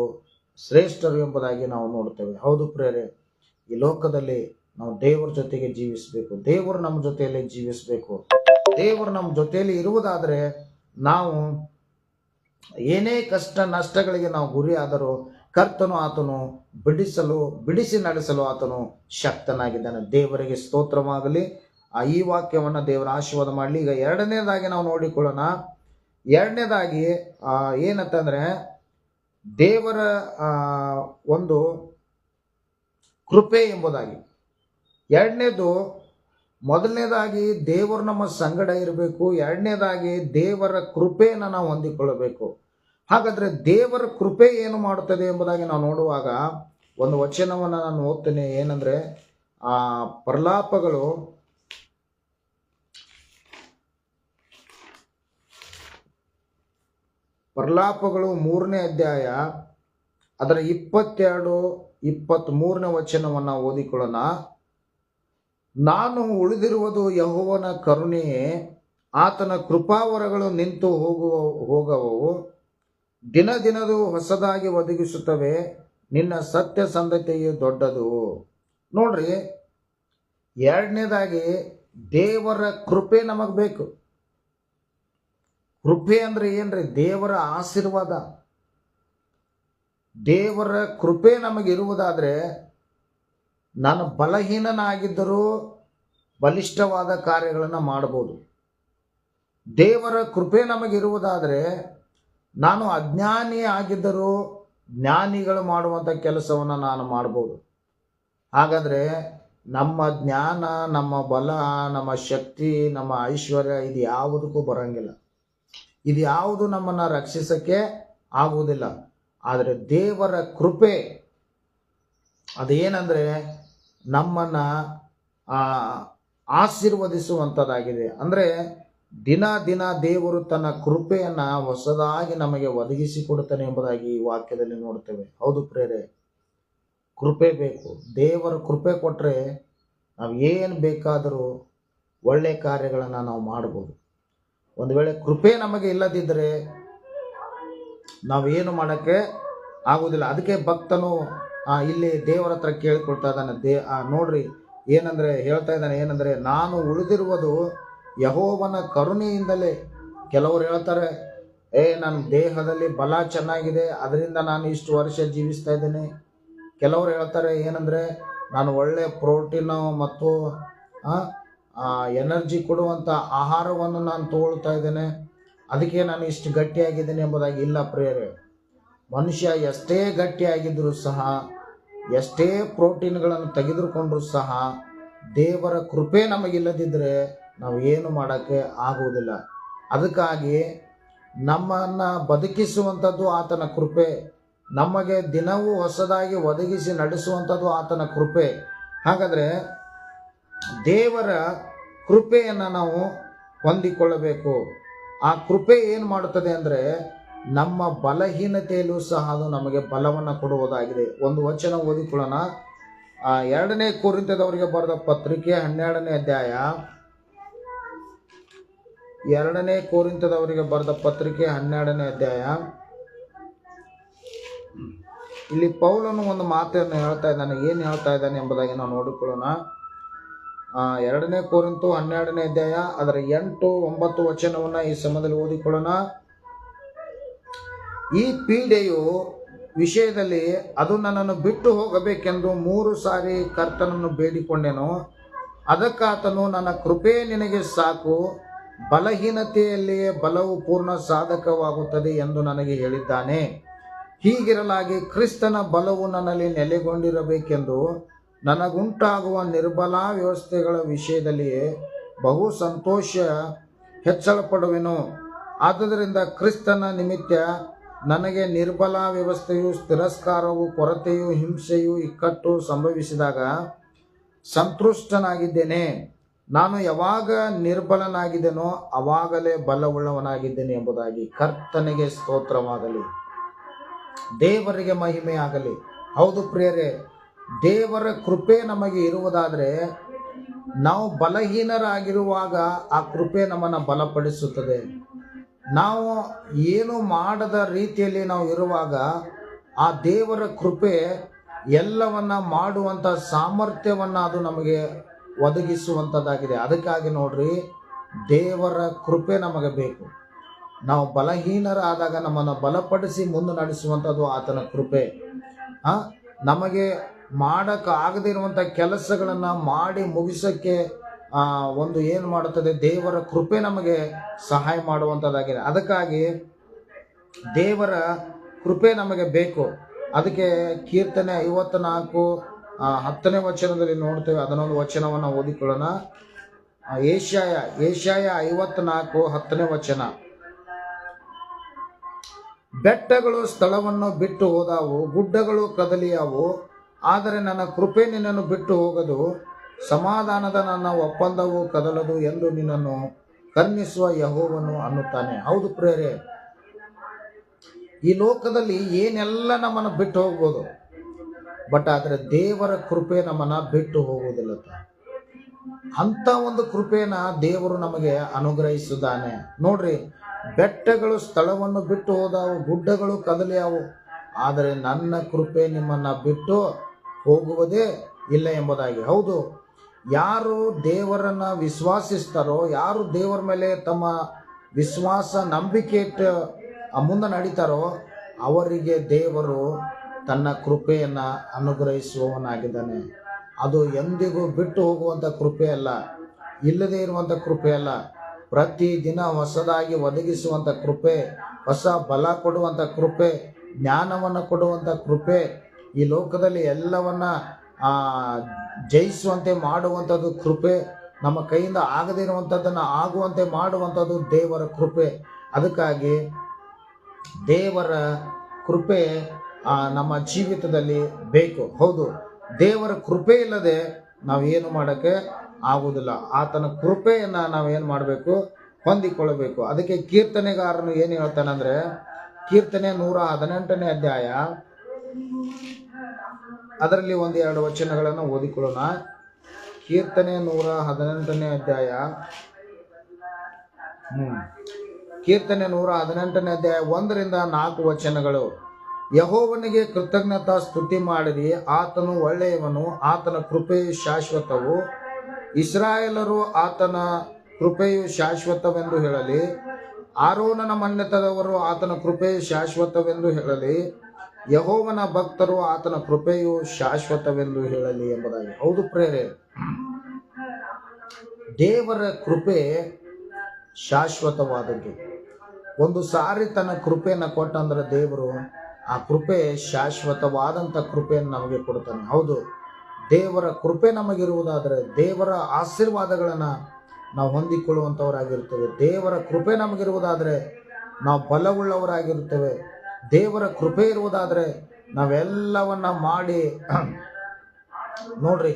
Speaker 1: ಶ್ರೇಷ್ಠರು ಎಂಬುದಾಗಿ ನಾವು ನೋಡ್ತೇವೆ. ಹೌದು ಪ್ರಿಯರೇ, ಈ ಲೋಕದಲ್ಲಿ ನಾವು ದೇವರ ಜೊತೆಗೆ ಜೀವಿಸಬೇಕು. ದೇವರು ನಮ್ಮ ಜೊತೆಯಲ್ಲಿ ಜೀವಿಸಬೇಕು. ದೇವರು ನಮ್ಮ ಜೊತೆಯಲ್ಲಿ ಇರುವುದಾದರೆ ನಾವು ಏನೇ ಕಷ್ಟ ನಷ್ಟಗಳಿಗೆ ನಾವು ಗುರಿ ಆದರೂ ಕರ್ತನು ಆತನು ಬಿಡಿಸಿ ನಡೆಸಲು ಆತನು ಶಕ್ತನಾಗಿದ್ದಾನೆ. ದೇವರಿಗೆ ಸ್ತೋತ್ರವಾಗಲಿ. ಈ ವಾಕ್ಯವನ್ನು ದೇವರ ಆಶೀರ್ವಾದ ಮಾಡಲಿ. ಈಗ ಎರಡನೇದಾಗಿ ನಾವು ನೋಡಿಕೊಳ್ಳೋಣ. ಎರಡನೇದಾಗಿ ಏನಂತಂದ್ರೆ ದೇವರ ಒಂದು ಕೃಪೆ ಎಂಬುದಾಗಿ. ಮೊದಲನೇದಾಗಿ ದೇವರು ನಮ್ಮ ಸಂಗಡ ಇರಬೇಕು. ಎರಡನೇದಾಗಿ ದೇವರ ಕೃಪೆಯನ್ನು ನಾವು ಹೊಂದಿಕೊಳ್ಳಬೇಕು. ಹಾಗಾದ್ರೆ ದೇವರ ಕೃಪೆ ಏನು ಮಾಡುತ್ತದೆ ಎಂಬುದಾಗಿ ನಾವು ನೋಡುವಾಗ ಒಂದು ವಚನವನ್ನು ನಾನು ಓದ್ತೇನೆ. ಏನಂದ್ರೆ ಪ್ರಲಾಪಗಳು 3ನೇ ಅಧ್ಯಾಯ ಅದರ 22-23ನೇ ವಚನವನ್ನು ಓದಿಕೊಳ್ಳೋಣ. ನಾನು ಉಳಿದಿರುವುದು ಯೆಹೋವನ ಕರುಣೆಯೇ, ಆತನ ಕೃಪಾವರಗಳು ನಿಂತು ಹೋಗವು. ದಿನದಿನದೂ ಹೊಸದಾಗಿ ಒದಗಿಸುತ್ತವೆ, ನಿನ್ನ ಸತ್ಯಸಂಧತೆಯು ದೊಡ್ಡದು. ನೋಡ್ರಿ, ಎರಡನೇದಾಗಿ ದೇವರ ಕೃಪೆ ನಮಗ್ ಬೇಕು. ಕೃಪೆ ಅಂದ್ರೆ ಏನ್ರಿ? ದೇವರ ಆಶೀರ್ವಾದ. ದೇವರ ಕೃಪೆ ನಮಗಿರುವುದಾದ್ರೆ ನಾನು ಬಲಹೀನನಾಗಿದ್ದರೂ ಬಲಿಷ್ಠವಾದ ಕಾರ್ಯಗಳನ್ನು ಮಾಡಬಹುದು. ದೇವರ ಕೃಪೆ ನಮಗಿರುವುದಾದರೆ ನಾನು ಅಜ್ಞಾನಿ ಆಗಿದ್ದರೂ ಜ್ಞಾನಿಗಳು ಮಾಡುವಂಥ ಕೆಲಸವನ್ನು ನಾನು ಮಾಡ್ಬೋದು. ಹಾಗಾದರೆ ನಮ್ಮ ಜ್ಞಾನ, ನಮ್ಮ ಬಲ, ನಮ್ಮ ಶಕ್ತಿ, ನಮ್ಮ ಐಶ್ವರ್ಯ ಇದು ಯಾವುದಕ್ಕೂ ಬರಂಗಿಲ್ಲ. ಇದು ಯಾವುದು ನಮ್ಮನ್ನು ರಕ್ಷಿಸಕ್ಕೆ ಆಗುವುದಿಲ್ಲ. ಆದರೆ ದೇವರ ಕೃಪೆ ಅದೇನಂದ್ರೆ ನಮ್ಮನ್ನು ಆಶೀರ್ವದಿಸುವಂಥದ್ದಾಗಿದೆ. ಅಂದರೆ ದಿನ ದಿನ ದೇವರು ತನ್ನ ಕೃಪೆಯನ್ನು ಹೊಸದಾಗಿ ನಮಗೆ ಒದಗಿಸಿಕೊಡುತ್ತಾನೆ ಎಂಬುದಾಗಿ ಈ ವಾಕ್ಯದಲ್ಲಿ ನೋಡ್ತೇವೆ. ಹೌದು ಪ್ರೇರೆ, ಕೃಪೆ ಬೇಕು. ದೇವರ ಕೃಪೆ ಕೊಟ್ಟರೆ ನಾವು ಏನು ಬೇಕಾದರೂ ಒಳ್ಳೆಯ ಕಾರ್ಯಗಳನ್ನು ನಾವು ಮಾಡ್ಬೋದು. ಒಂದು ವೇಳೆ ಕೃಪೆ ನಮಗೆ ಇಲ್ಲದಿದ್ದರೆ ನಾವೇನು ಮಾಡೋಕ್ಕೆ ಆಗುವುದಿಲ್ಲ. ಅದಕ್ಕೆ ಭಕ್ತನು ಇಲ್ಲಿ ದೇವರ ಹತ್ರ ಕೇಳಿಕೊಳ್ತಾ ಇದ್ದಾನೆ. ನೋಡ್ರಿ ಹೇಳ್ತಾ ಇದ್ದಾನೆ ಏನಂದ್ರೆ, ನಾನು ಉಳಿದಿರುವುದು ಯೆಹೋವನ ಕರುಣೆಯಿಂದಲೇ. ಕೆಲವರು ಹೇಳ್ತಾರೆ, ನನ್ನ ದೇಹದಲ್ಲಿ ಬಲ ಚೆನ್ನಾಗಿದೆ, ಅದರಿಂದ ನಾನು ಇಷ್ಟು ವರ್ಷ ಜೀವಿಸ್ತಾ ಇದ್ದೇನೆ. ಕೆಲವರು ಹೇಳ್ತಾರೆ ಏನಂದ್ರೆ, ನಾನು ಒಳ್ಳೆ ಪ್ರೋಟೀನು ಮತ್ತು ಎನರ್ಜಿ ಕೊಡುವಂಥ ಆಹಾರವನ್ನು ನಾನು ತಗೊಳ್ತಾ ಇದ್ದೇನೆ, ಅದಕ್ಕೆ ನಾನು ಇಷ್ಟು ಗಟ್ಟಿಯಾಗಿದ್ದೇನೆ ಎಂಬುದಾಗಿ. ಇಲ್ಲ ಪ್ರಿಯರೇ, ಮನುಷ್ಯ ಎಷ್ಟೇ ಗಟ್ಟಿಯಾಗಿದ್ದರೂ ಸಹ, ಎಷ್ಟೇ ಪ್ರೋಟೀನ್ಗಳನ್ನು ತೆಗೆದುಕೊಂಡ್ರೂ ಸಹ ದೇವರ ಕೃಪೆ ನಮಗಿಲ್ಲದಿದ್ದರೆ ನಾವು ಏನು ಮಾಡೋಕ್ಕೆ ಆಗುವುದಿಲ್ಲ. ಅದಕ್ಕಾಗಿ ನಮ್ಮನ್ನು ಬದುಕಿಸುವಂಥದ್ದು ಆತನ ಕೃಪೆ, ನಮಗೆ ದಿನವೂ ಹೊಸದಾಗಿ ಒದಗಿಸಿ ನಡೆಸುವಂಥದ್ದು ಆತನ ಕೃಪೆ. ಹಾಗಾದರೆ ದೇವರ ಕೃಪೆಯನ್ನು ನಾವು ಹೊಂದಿಕೊಳ್ಳಬೇಕು. ಆ ಕೃಪೆ ಏನು ಮಾಡುತ್ತದೆ ಅಂದರೆ ನಮ್ಮ ಬಲಹೀನತೆಯಲ್ಲೂ ಸಹ ಅದು ನಮಗೆ ಬಲವನ್ನು ಕೊಡುವುದಾಗಿದೆ. ಒಂದು ವಚನ ಓದಿಕೊಳ್ಳೋಣ. 2ನೇ ಕೊರಿಂಥದವರಿಗೆ ಬರೆದ ಪತ್ರಿಕೆ 12ನೇ ಅಧ್ಯಾಯ. 2ನೇ ಕೊರಿಂಥದವರಿಗೆ ಬರೆದ ಪತ್ರಿಕೆ 12ನೇ ಅಧ್ಯಾಯ. ಇಲ್ಲಿ ಪೌಲನು ಒಂದು ಮಾತನ್ನು ಹೇಳ್ತಾ ಇದ್ದಾನೆ. ಏನು ಹೇಳ್ತಾ ಇದ್ದಾನೆ ಎಂಬುದಾಗಿ ನಾವು ನೋಡಿಕೊಳ್ಳೋಣ. 2ನೇ ಕೊರಿಂಥ 12ನೇ ಅಧ್ಯಾಯ ಅದರ 8-9 ವಚನವನ್ನು ಈ ಸಮಯದಲ್ಲಿ ಓದಿಕೊಳ್ಳೋಣ. ಈ ಪೀಡೆಯು ವಿಷಯದಲ್ಲಿ ಅದು ನನ್ನನ್ನು ಬಿಟ್ಟು ಹೋಗಬೇಕೆಂದು 3 ಸಾರಿ ಕರ್ತನನ್ನು ಬೇಡಿಕೊಂಡೆನು. ಅದಕ್ಕಾತನು, ನನ್ನ ಕೃಪೆ ನಿನಗೆ ಸಾಕು, ಬಲಹೀನತೆಯಲ್ಲಿಯೇ ಬಲವು ಪೂರ್ಣ ಸಾಧಕವಾಗುತ್ತದೆ ಎಂದು ನನಗೆ ಹೇಳಿದ್ದಾನೆ. ಹೀಗಿರಲಾಗಿ ಕ್ರಿಸ್ತನ ಬಲವು ನನ್ನಲ್ಲಿ ನೆಲೆಗೊಂಡಿರಬೇಕೆಂದು ನನಗುಂಟಾಗುವ ನಿರ್ಬಲ ವ್ಯವಸ್ಥೆಗಳ ವಿಷಯದಲ್ಲಿಯೇ ಬಹು ಸಂತೋಷ ಹೆಚ್ಚಳಪಡುವೆನು. ಆದುದರಿಂದ ಕ್ರಿಸ್ತನ ನಿಮಿತ್ತ ನನಗೆ ನಿರ್ಬಲ ವ್ಯವಸ್ಥೆಯು, ತಿರಸ್ಕಾರವು, ಕೊರತೆಯು, ಹಿಂಸೆಯು, ಇಕ್ಕಟ್ಟು ಸಂಭವಿಸಿದಾಗ ಸಂತುಷ್ಟನಾಗಿದ್ದೇನೆ. ನಾನು ಯಾವಾಗ ನಿರ್ಬಲನಾಗಿದ್ದೇನೋ ಅವಾಗಲೇ ಬಲವುಳ್ಳವನಾಗಿದ್ದೇನೆ ಎಂಬುದಾಗಿ. ಕರ್ತನಿಗೆ ಸ್ತೋತ್ರವಾಗಲಿ, ದೇವರಿಗೆ ಮಹಿಮೆ ಆಗಲಿ. ಹೌದು ಪ್ರಿಯರೇ, ದೇವರ ಕೃಪೆ ನಮಗೆ ಇರುವುದಾದರೆ ನಾವು ಬಲಹೀನರಾಗಿರುವಾಗ ಆ ಕೃಪೆ ನಮ್ಮನ್ನು ಬಲಪಡಿಸುತ್ತದೆ. ನಾವು ಏನು ಮಾಡದ ರೀತಿಯಲ್ಲಿ ನಾವು ಇರುವಾಗ ಆ ದೇವರ ಕೃಪೆ ಎಲ್ಲವನ್ನ ಮಾಡುವಂಥ ಸಾಮರ್ಥ್ಯವನ್ನ ಅದು ನಮಗೆ ಒದಗಿಸುವಂಥದ್ದಾಗಿದೆ. ಅದಕ್ಕಾಗಿ ನೋಡ್ರಿ, ದೇವರ ಕೃಪೆ ನಮಗೆ ಬೇಕು. ನಾವು ಬಲಹೀನರಾದಾಗ ನಮ್ಮನ್ನು ಬಲಪಡಿಸಿ ಮುಂದೆ ನಡೆಸುವಂಥದ್ದು ಆತನ ಕೃಪೆ. ನಮಗೆ ಆಗದಿರುವಂಥ ಕೆಲಸಗಳನ್ನು ಮಾಡಿ ಮುಗಿಸೋಕ್ಕೆ ಒಂದು ಏನು ಮಾಡುತ್ತದೆ, ದೇವರ ಕೃಪೆ ನಮಗೆ ಸಹಾಯ ಮಾಡುವಂಥದ್ದಾಗಿದೆ. ಅದಕ್ಕಾಗಿ ದೇವರ ಕೃಪೆ ನಮಗೆ ಬೇಕು. ಅದಕ್ಕೆ ಕೀರ್ತನೆ 54 10ನೇ ವಚನದಲ್ಲಿ ನೋಡ್ತೇವೆ. ಅದನ್ನೊಂದು ವಚನವನ್ನು ಓದಿಕೊಳ್ಳೋಣ. ಏಷಾಯ 54 10ನೇ ವಚನ. ಬೆಟ್ಟಗಳು ಸ್ಥಳವನ್ನು ಬಿಟ್ಟು ಹೋದವು, ಗುಡ್ಡಗಳು ಕದಲಿಯಾವು, ಆದರೆ ನನ್ನ ಕೃಪೆ ನಿನ್ನನ್ನು ಬಿಟ್ಟು ಹೋಗದು, ಸಮಾಧಾನದ ನನ್ನ ಒಪ್ಪಂದವು ಕದಲದು ಎಂದು ನಿನ್ನನ್ನು ಕರ್ಣಿಸುವ ಯೆಹೋವನು ಅನ್ನುತ್ತಾನೆ. ಹೌದು ಪ್ರಿಯರೇ, ಈ ಲೋಕದಲ್ಲಿ ಏನೆಲ್ಲ ನಮ್ಮನ್ನು ಬಿಟ್ಟು ಹೋಗ್ಬೋದು, ಬಟ್ ಆದರೆ ದೇವರ ಕೃಪೆ ನಮ್ಮನ್ನ ಬಿಟ್ಟು ಹೋಗುವುದಿಲ್ಲ. ಅಂತ ಒಂದು ಕೃಪೆನ ದೇವರು ನಮಗೆ ಅನುಗ್ರಹಿಸಿದ್ದಾನೆ. ನೋಡ್ರಿ, ಬೆಟ್ಟಗಳು ಸ್ಥಳವನ್ನು ಬಿಟ್ಟು ಹೋದವು, ಗುಡ್ಡಗಳು ಕದಲಿಯಾವು, ಆದರೆ ನನ್ನ ಕೃಪೆ ನಿಮ್ಮನ್ನ ಬಿಟ್ಟು ಹೋಗುವುದೇ ಇಲ್ಲ ಎಂಬುದಾಗಿ. ಹೌದು, ಯಾರು ದೇವರನ್ನ ವಿಶ್ವಾಸಿಸ್ತಾರೋ, ಯಾರು ದೇವರ ಮೇಲೆ ತಮ್ಮ ವಿಶ್ವಾಸ ನಂಬಿಕೆ ಇಟ್ಟು ಮುಂದೆ ನಡೀತಾರೋ, ಅವರಿಗೆ ದೇವರು ತನ್ನ ಕೃಪೆಯನ್ನು ಅನುಗ್ರಹಿಸುವವನಾಗಿದ್ದಾನೆ. ಅದು ಎಂದಿಗೂ ಬಿಟ್ಟು ಹೋಗುವಂಥ ಕೃಪೆ ಅಲ್ಲ, ಇಲ್ಲದೇ ಇರುವಂಥ ಕೃಪೆ ಅಲ್ಲ. ಪ್ರತಿದಿನ ಹೊಸದಾಗಿ ಒದಗಿಸುವಂಥ ಕೃಪೆ, ಹೊಸ ಬಲ ಕೊಡುವಂಥ ಕೃಪೆ, ಜ್ಞಾನವನ್ನು ಕೊಡುವಂಥ ಕೃಪೆ, ಈ ಲೋಕದಲ್ಲಿ ಎಲ್ಲವನ್ನ ಜಯಿಸುವಂತೆ ಮಾಡುವಂಥದ್ದು ಕೃಪೆ, ನಮ್ಮ ಕೈಯಿಂದ ಆಗದೇ ಇರುವಂಥದ್ದನ್ನು ಆಗುವಂತೆ ಮಾಡುವಂಥದ್ದು ದೇವರ ಕೃಪೆ. ಅದಕ್ಕಾಗಿ ದೇವರ ಕೃಪೆ ನಮ್ಮ ಜೀವಿತದಲ್ಲಿ ಬೇಕು. ಹೌದು, ದೇವರ ಕೃಪೆ ಇಲ್ಲದೆ ನಾವೇನು ಮಾಡೋಕ್ಕೆ ಆಗುವುದಿಲ್ಲ. ಆತನ ಕೃಪೆಯನ್ನು ನಾವೇನು ಮಾಡಬೇಕು, ಹೊಂದಿಕೊಳ್ಳಬೇಕು. ಅದಕ್ಕೆ ಕೀರ್ತನೆಗಾರನು ಏನು ಹೇಳ್ತಾನಂದ್ರೆ, ಕೀರ್ತನೆ 118ನೇ ಅಧ್ಯಾಯ ಅದರಲ್ಲಿ 1-2 ವಚನಗಳನ್ನು ಓದಿಕೊಳ್ಳೋಣ. ಕೀರ್ತನೆ 118ನೇ ಅಧ್ಯಾಯ ಕೀರ್ತನೆ 118ನೇ ಅಧ್ಯಾಯ 1ರಿಂದ 4 ವಚನಗಳು. ಯೆಹೋವನಿಗೆ ಕೃತಜ್ಞತಾ ಸ್ತುತಿ ಮಾಡಿರಿ, ಆತನು ಒಳ್ಳೆಯವನು, ಆತನ ಕೃಪೆಯು ಶಾಶ್ವತವು. ಇಸ್ರಾಯೇಲರು ಆತನ ಕೃಪೆಯು ಶಾಶ್ವತವೆಂದು ಹೇಳಲಿ, ಆರೋನನ ಮನ್ನೆತದವರು ಆತನ ಕೃಪೆಯು ಶಾಶ್ವತವೆಂದು ಹೇಳಲಿ, ಯೆಹೋವನ ಭಕ್ತರು ಆತನ ಕೃಪೆಯು ಶಾಶ್ವತವೆಂದು ಹೇಳಲಿ ಎಂಬುದಾಗಿ. ಹೌದು ಪ್ರೇರೆ, ದೇವರ ಕೃಪೆ ಶಾಶ್ವತವಾದದ್ದು. ಒಂದು ಸಾರಿ ತನ್ನ ಕೃಪೆಯನ್ನು ಕೊಟ್ಟಂದ್ರೆ ದೇವರು ಆ ಕೃಪೆ ಶಾಶ್ವತವಾದಂಥ ಕೃಪೆಯನ್ನು ನಮಗೆ ಕೊಡ್ತಾನೆ. ಹೌದು, ದೇವರ ಕೃಪೆ ನಮಗಿರುವುದಾದರೆ ದೇವರ ಆಶೀರ್ವಾದಗಳನ್ನು ನಾವು ಹೊಂದಿಕೊಳ್ಳುವಂಥವರಾಗಿರ್ತೇವೆ. ದೇವರ ಕೃಪೆ ನಮಗಿರುವುದಾದರೆ ನಾವು ಬಲವುಳ್ಳವರಾಗಿರ್ತೇವೆ. ದೇವರ ಕೃಪೆ ಇರುವುದಾದರೆ ನಾವೆಲ್ಲವನ್ನ ಮಾಡಿ ನೋಡ್ರಿ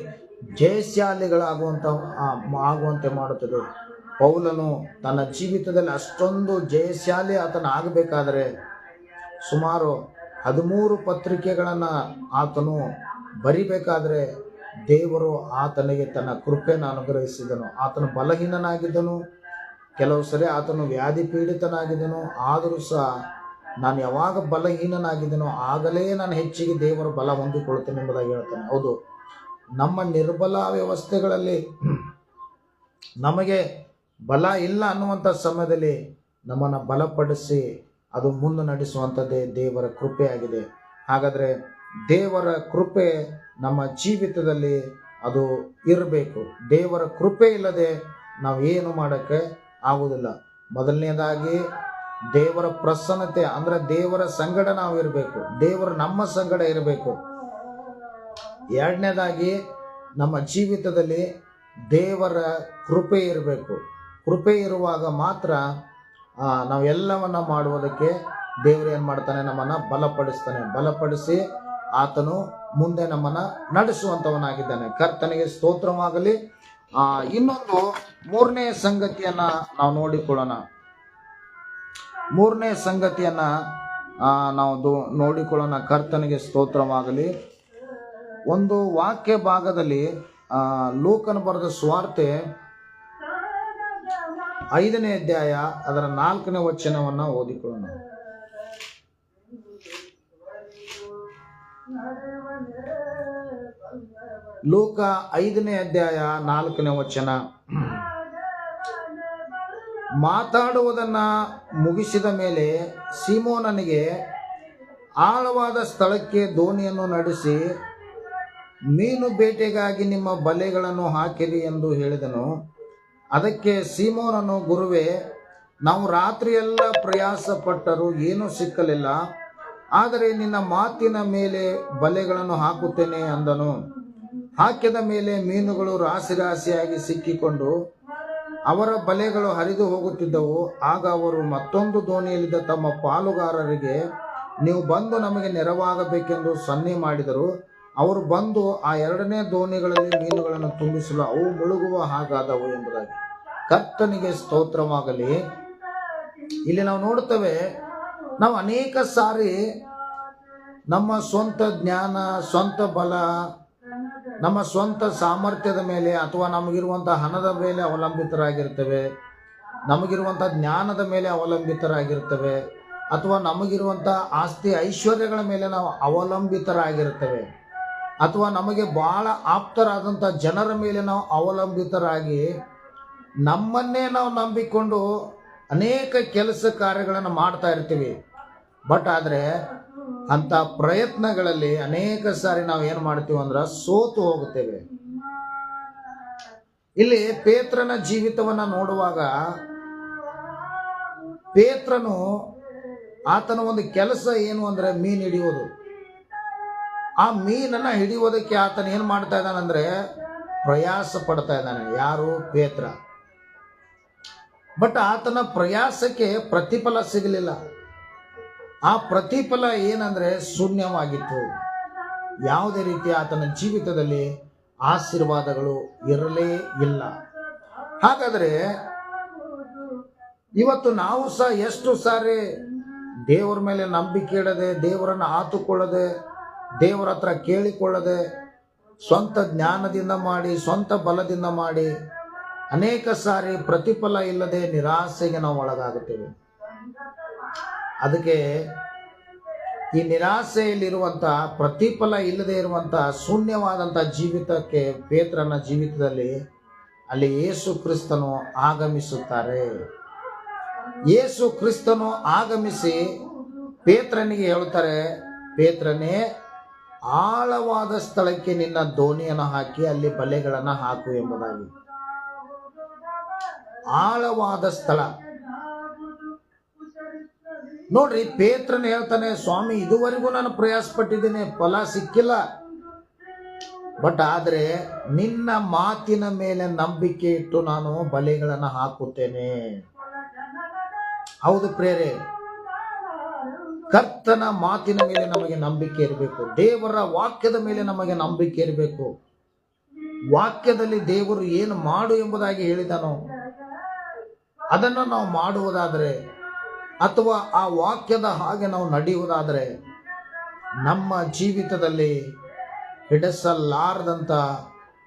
Speaker 1: ಆಗುವಂತೆ ಮಾಡುತ್ತದೆ. ಪೌಲನು ತನ್ನ ಜೀವಿತದಲ್ಲಿ ಅಷ್ಟೊಂದು ಜಯಶಾಲಿ ಆತನ ಆಗಬೇಕಾದರೆ ಸುಮಾರು 13 ಪತ್ರಿಕೆಗಳನ್ನು ಆತನು ಬರಿಬೇಕಾದ್ರೆ ದೇವರು ಆತನಿಗೆ ತನ್ನ ಕೃಪೆಯನ್ನು ಅನುಗ್ರಹಿಸಿದನು. ಆತನು ಬಲಹೀನನಾಗಿದ್ದನು, ಕೆಲವು ಸರಿ ಆತನು ವ್ಯಾಧಿ ಪೀಡಿತನಾಗಿದ್ದನು. ಆದರೂ ಸಹ ನಾನು ಯಾವಾಗ ಬಲಹೀನನಾಗಿದ್ದನೋ ಆಗಲೇ ನಾನು ಹೆಚ್ಚಿಗೆ ದೇವರ ಬಲ ಹೊಂದಿಕೊಳ್ತೇನೆ ಎಂಬುದಾಗಿ ಹೇಳ್ತಾನೆ. ಹೌದು, ನಮ್ಮ ನಿರ್ಬಲ ವ್ಯವಸ್ಥೆಗಳಲ್ಲಿ ನಮಗೆ ಬಲ ಇಲ್ಲ ಅನ್ನುವಂಥ ಸಮಯದಲ್ಲಿ ನಮ್ಮನ್ನು ಬಲಪಡಿಸಿ ಅದು ಮುಂದೆ ನಡೆಸುವಂಥದ್ದೇ ದೇವರ ಕೃಪೆ ಆಗಿದೆ. ಹಾಗಾದರೆ ದೇವರ ಕೃಪೆ ನಮ್ಮ ಜೀವಿತದಲ್ಲಿ ಅದು ಇರಬೇಕು. ದೇವರ ಕೃಪೆ ಇಲ್ಲದೆ ನಾವು ಏನು ಮಾಡೋಕ್ಕೆ ಆಗುವುದಿಲ್ಲ. ಮೊದಲನೇದಾಗಿ ದೇವರ ಪ್ರಸನ್ನತೆ ಅಂದರೆ ದೇವರ ಸಂಗಡ ನಾವು ಇರಬೇಕು, ದೇವರು ನಮ್ಮ ಸಂಗಡ ಇರಬೇಕು. ಎರಡನೇದಾಗಿ ನಮ್ಮ ಜೀವಿತದಲ್ಲಿ ದೇವರ ಕೃಪೆ ಇರಬೇಕು. ಕೃಪೆ ಇರುವಾಗ ಮಾತ್ರ ನಾವೆಲ್ಲವನ್ನ ಮಾಡುವುದಕ್ಕೆ ದೇವರು ಏನು ಮಾಡ್ತಾನೆ, ನಮ್ಮನ್ನು ಬಲಪಡಿಸ್ತಾನೆ. ಬಲಪಡಿಸಿ ಆತನು ಮುಂದೆ ನಮ್ಮನ್ನು ನಡೆಸುವಂಥವನಾಗಿದ್ದಾನೆ. ಕರ್ತನಿಗೆ ಸ್ತೋತ್ರವಾಗಲಿ. ಇನ್ನೊಂದು 3ನೇ ಸಂಗತಿಯನ್ನು ನಾವು ನೋಡಿಕೊಳ್ಳೋಣ. 3ನೇ ಸಂಗತಿಯನ್ನು ನಾವು ನೋಡಿಕೊಳ್ಳೋಣ. ಕರ್ತನಿಗೆ ಸ್ತೋತ್ರವಾಗಲಿ. ಒಂದು ವಾಕ್ಯ ಭಾಗದಲ್ಲಿ ಲೂಕನ ಬರೆದ ಸುವಾರ್ತೆ 5ನೇ ಅಧ್ಯಾಯ ಅದರ 4ನೇ ವಚನವನ್ನು ಓದಿಕೊಳ್ಳೋಣ. ಲೂಕ 5ನೇ ಅಧ್ಯಾಯ 4ನೇ ವಚನ. ಮಾತಾಡುವುದನ್ನ ಮುಗಿಸಿದ ಮೇಲೆ ಸೀಮೋನನಿಗೆ ಆಳವಾದ ಸ್ಥಳಕ್ಕೆ ದೋಣಿಯನ್ನು ನಡೆಸಿ ಮೀನು ಬೇಟೆಗಾಗಿ ನಿಮ್ಮ ಬಲೆಗಳನ್ನು ಹಾಕಿರಿ ಎಂದು ಹೇಳಿದನು. ಅದಕ್ಕೆ ಸೀಮೋನನು, ಗುರುವೇ, ನಾವು ರಾತ್ರಿಯೆಲ್ಲ ಪ್ರಯಾಸ ಪಟ್ಟರೂ ಏನೂ ಸಿಕ್ಕಲಿಲ್ಲ, ಆದರೆ ನಿನ್ನ ಮಾತಿನ ಮೇಲೆ ಬಲೆಗಳನ್ನು ಹಾಕುತ್ತೇನೆ ಅಂದನು. ಹಾಕಿದ ಮೇಲೆ ಮೀನುಗಳು ರಾಶಿ ರಾಶಿಯಾಗಿ ಸಿಕ್ಕಿಕೊಂಡು ಅವರ ಬಲೆಗಳು ಹರಿದು ಹೋಗುತ್ತಿದ್ದವು. ಆಗ ಅವರು ಮತ್ತೊಂದು ದೋಣಿಯಲ್ಲಿದ್ದ ತಮ್ಮ ಪಾಲುಗಾರರಿಗೆ, ನೀವು ಬಂದು ನಮಗೆ ನೆರವಾಗಬೇಕೆಂದು ಸನ್ನೆ ಮಾಡಿದರು. ಅವರು ಬಂದು ಆ 2ನೇ ದೋಣಿಗಳಲ್ಲಿ ಮೀನುಗಳನ್ನು ತುಂಬಿಸಲು ಅವು ಮುಳುಗುವ ಹಾಗಾದವು ಎಂಬುದಾಗಿ. ಕರ್ತನಿಗೆ ಸ್ತೋತ್ರವಾಗಲಿ. ಇಲ್ಲಿ ನಾವು ನೋಡುತ್ತೇವೆ, ನಾವು ಅನೇಕ ಸಾರಿ ನಮ್ಮ ಸ್ವಂತ ಜ್ಞಾನ, ಸ್ವಂತ ಬಲ, ನಮ್ಮ ಸ್ವಂತ ಸಾಮರ್ಥ್ಯದ ಮೇಲೆ ಅಥವಾ ನಮಗಿರುವಂಥ ಹಣದ ಮೇಲೆ ಅವಲಂಬಿತರಾಗಿರ್ತೇವೆ, ನಮಗಿರುವಂಥ ಜ್ಞಾನದ ಮೇಲೆ ಅವಲಂಬಿತರಾಗಿರ್ತೇವೆ, ಅಥವಾ ನಮಗಿರುವಂಥ ಆಸ್ತಿ ಐಶ್ವರ್ಯಗಳ ಮೇಲೆ ನಾವು ಅವಲಂಬಿತರಾಗಿರ್ತೇವೆ, ಅಥವಾ ನಮಗೆ ಬಹಳ ಆಪ್ತರಾದಂಥ ಜನರ ಮೇಲೆ ನಾವು ಅವಲಂಬಿತರಾಗಿ ನಮ್ಮನ್ನೇ ನಾವು ನಂಬಿಕೊಂಡು ಅನೇಕ ಕೆಲಸ ಕಾರ್ಯಗಳನ್ನು ಮಾಡ್ತಾ ಇರ್ತೀವಿ. ಬಟ್ ಆದರೆ ಅಂಥ ಪ್ರಯತ್ನಗಳಲ್ಲಿ ಅನೇಕ ಸಾರಿ ನಾವು ಏನು ಮಾಡ್ತೀವಿ ಅಂದ್ರೆ ಸೋತು ಹೋಗುತ್ತೇವೆ. ಇಲ್ಲಿ ಪೇತ್ರನ ಜೀವಿತವನ್ನು ನೋಡುವಾಗ, ಪೇತ್ರನು ಆತನ ಒಂದು ಕೆಲಸ ಏನು ಅಂದ್ರೆ ಮೀನು ಹಿಡಿಯೋದು. ಆ ಮೀನನ್ನು ಹಿಡಿಯೋದಕ್ಕೆ ಆತನ ಏನು ಮಾಡ್ತಾ ಇದ್ದಾನಂದ್ರೆ ಪ್ರಯಾಸ ಪಡ್ತಾ ಇದ್ದಾನೆ. ಯಾರು? ಪೇತ್ರ. ಬಟ್ ಆತನ ಪ್ರಯಾಸಕ್ಕೆ ಪ್ರತಿಫಲ ಸಿಗಲಿಲ್ಲ. ಆ ಪ್ರತಿಫಲ ಏನಂದ್ರೆ ಶೂನ್ಯವಾಗಿತ್ತು. ಯಾವುದೇ ರೀತಿ ಆತನ ಜೀವಿತದಲ್ಲಿ ಆಶೀರ್ವಾದಗಳು ಇರಲೇ ಇಲ್ಲ. ಹಾಗಾದರೆ ಇವತ್ತು ನಾವು ಸಹ ಎಷ್ಟು ಸಾರಿ ದೇವರ ಮೇಲೆ ನಂಬಿಕೆ ಇಡದೆ, ದೇವರನ್ನು ಆತುಕೊಳ್ಳದೆ, ದೇವರ ಹತ್ರ ಕೇಳಿಕೊಳ್ಳದೆ, ಸ್ವಂತ ಜ್ಞಾನದಿಂದ ಮಾಡಿ, ಸ್ವಂತ ಬಲದಿಂದ ಮಾಡಿ ಅನೇಕ ಸಾರಿ ಪ್ರತಿಫಲ ಇಲ್ಲದೆ ನಿರಾಸೆಗೆ ನಾವು ಒಳಗಾಗುತ್ತೇವೆ. ಅದಕ್ಕೆ ಈ ನಿರಾಸೆಯಲ್ಲಿರುವಂಥ, ಪ್ರತಿಫಲ ಇಲ್ಲದೆ ಇರುವಂಥ ಶೂನ್ಯವಾದಂಥ ಜೀವಿತಕ್ಕೆ ಪೇತ್ರನ ಜೀವಿತದಲ್ಲಿ ಅಲ್ಲಿ ಯೇಸು ಕ್ರಿಸ್ತನು ಆಗಮಿಸುತ್ತಾರೆ. ಯೇಸು ಕ್ರಿಸ್ತನು ಆಗಮಿಸಿ ಪೇತ್ರನಿಗೆ ಹೇಳುತ್ತಾರೆ, ಪೇತ್ರನೇ, ಆಳವಾದ ಸ್ಥಳಕ್ಕೆ ನಿನ್ನ ದೋಣಿಯನ್ನು ಹಾಕಿ ಅಲ್ಲಿ ಬಲೆಗಳನ್ನು ಹಾಕು ಎಂಬುದಾಗಿ. ಆಳವಾದ ಸ್ಥಳ ನೋಡ್ರಿ. ಪೇತ್ರನ ಹೇಳ್ತಾನೆ, ಸ್ವಾಮಿ, ಇದುವರೆಗೂ ನಾನು ಪ್ರಯಾಸ ಪಟ್ಟಿದ್ದೇನೆ, ಫಲ ಸಿಕ್ಕಿಲ್ಲ. ಬಟ್ ಆದರೆ ನಿನ್ನ ಮಾತಿನ ಮೇಲೆ ನಂಬಿಕೆ ಇಟ್ಟು ನಾನು ಬಲೆಗಳನ್ನು ಹಾಕುತ್ತೇನೆ. ಹೌದು ಪ್ರೇರೆ, ಕರ್ತನ ಮಾತಿನ ಮೇಲೆ ನಮಗೆ ನಂಬಿಕೆ ಇರಬೇಕು. ದೇವರ ವಾಕ್ಯದ ಮೇಲೆ ನಮಗೆ ನಂಬಿಕೆ ಇರಬೇಕು. ವಾಕ್ಯದಲ್ಲಿ ದೇವರು ಏನು ಮಾಡು ಎಂಬುದಾಗಿ ಹೇಳಿದನೋ ಅದನ್ನು ನಾವು ಮಾಡುವುದಾದರೆ, ಅಥವಾ ಆ ವಾಕ್ಯದ ಹಾಗೆ ನಾವು ನಡೆಯುವುದಾದರೆ, ನಮ್ಮ ಜೀವಿತದಲ್ಲಿ ಹಿಡಿಸಲಾರದಂಥ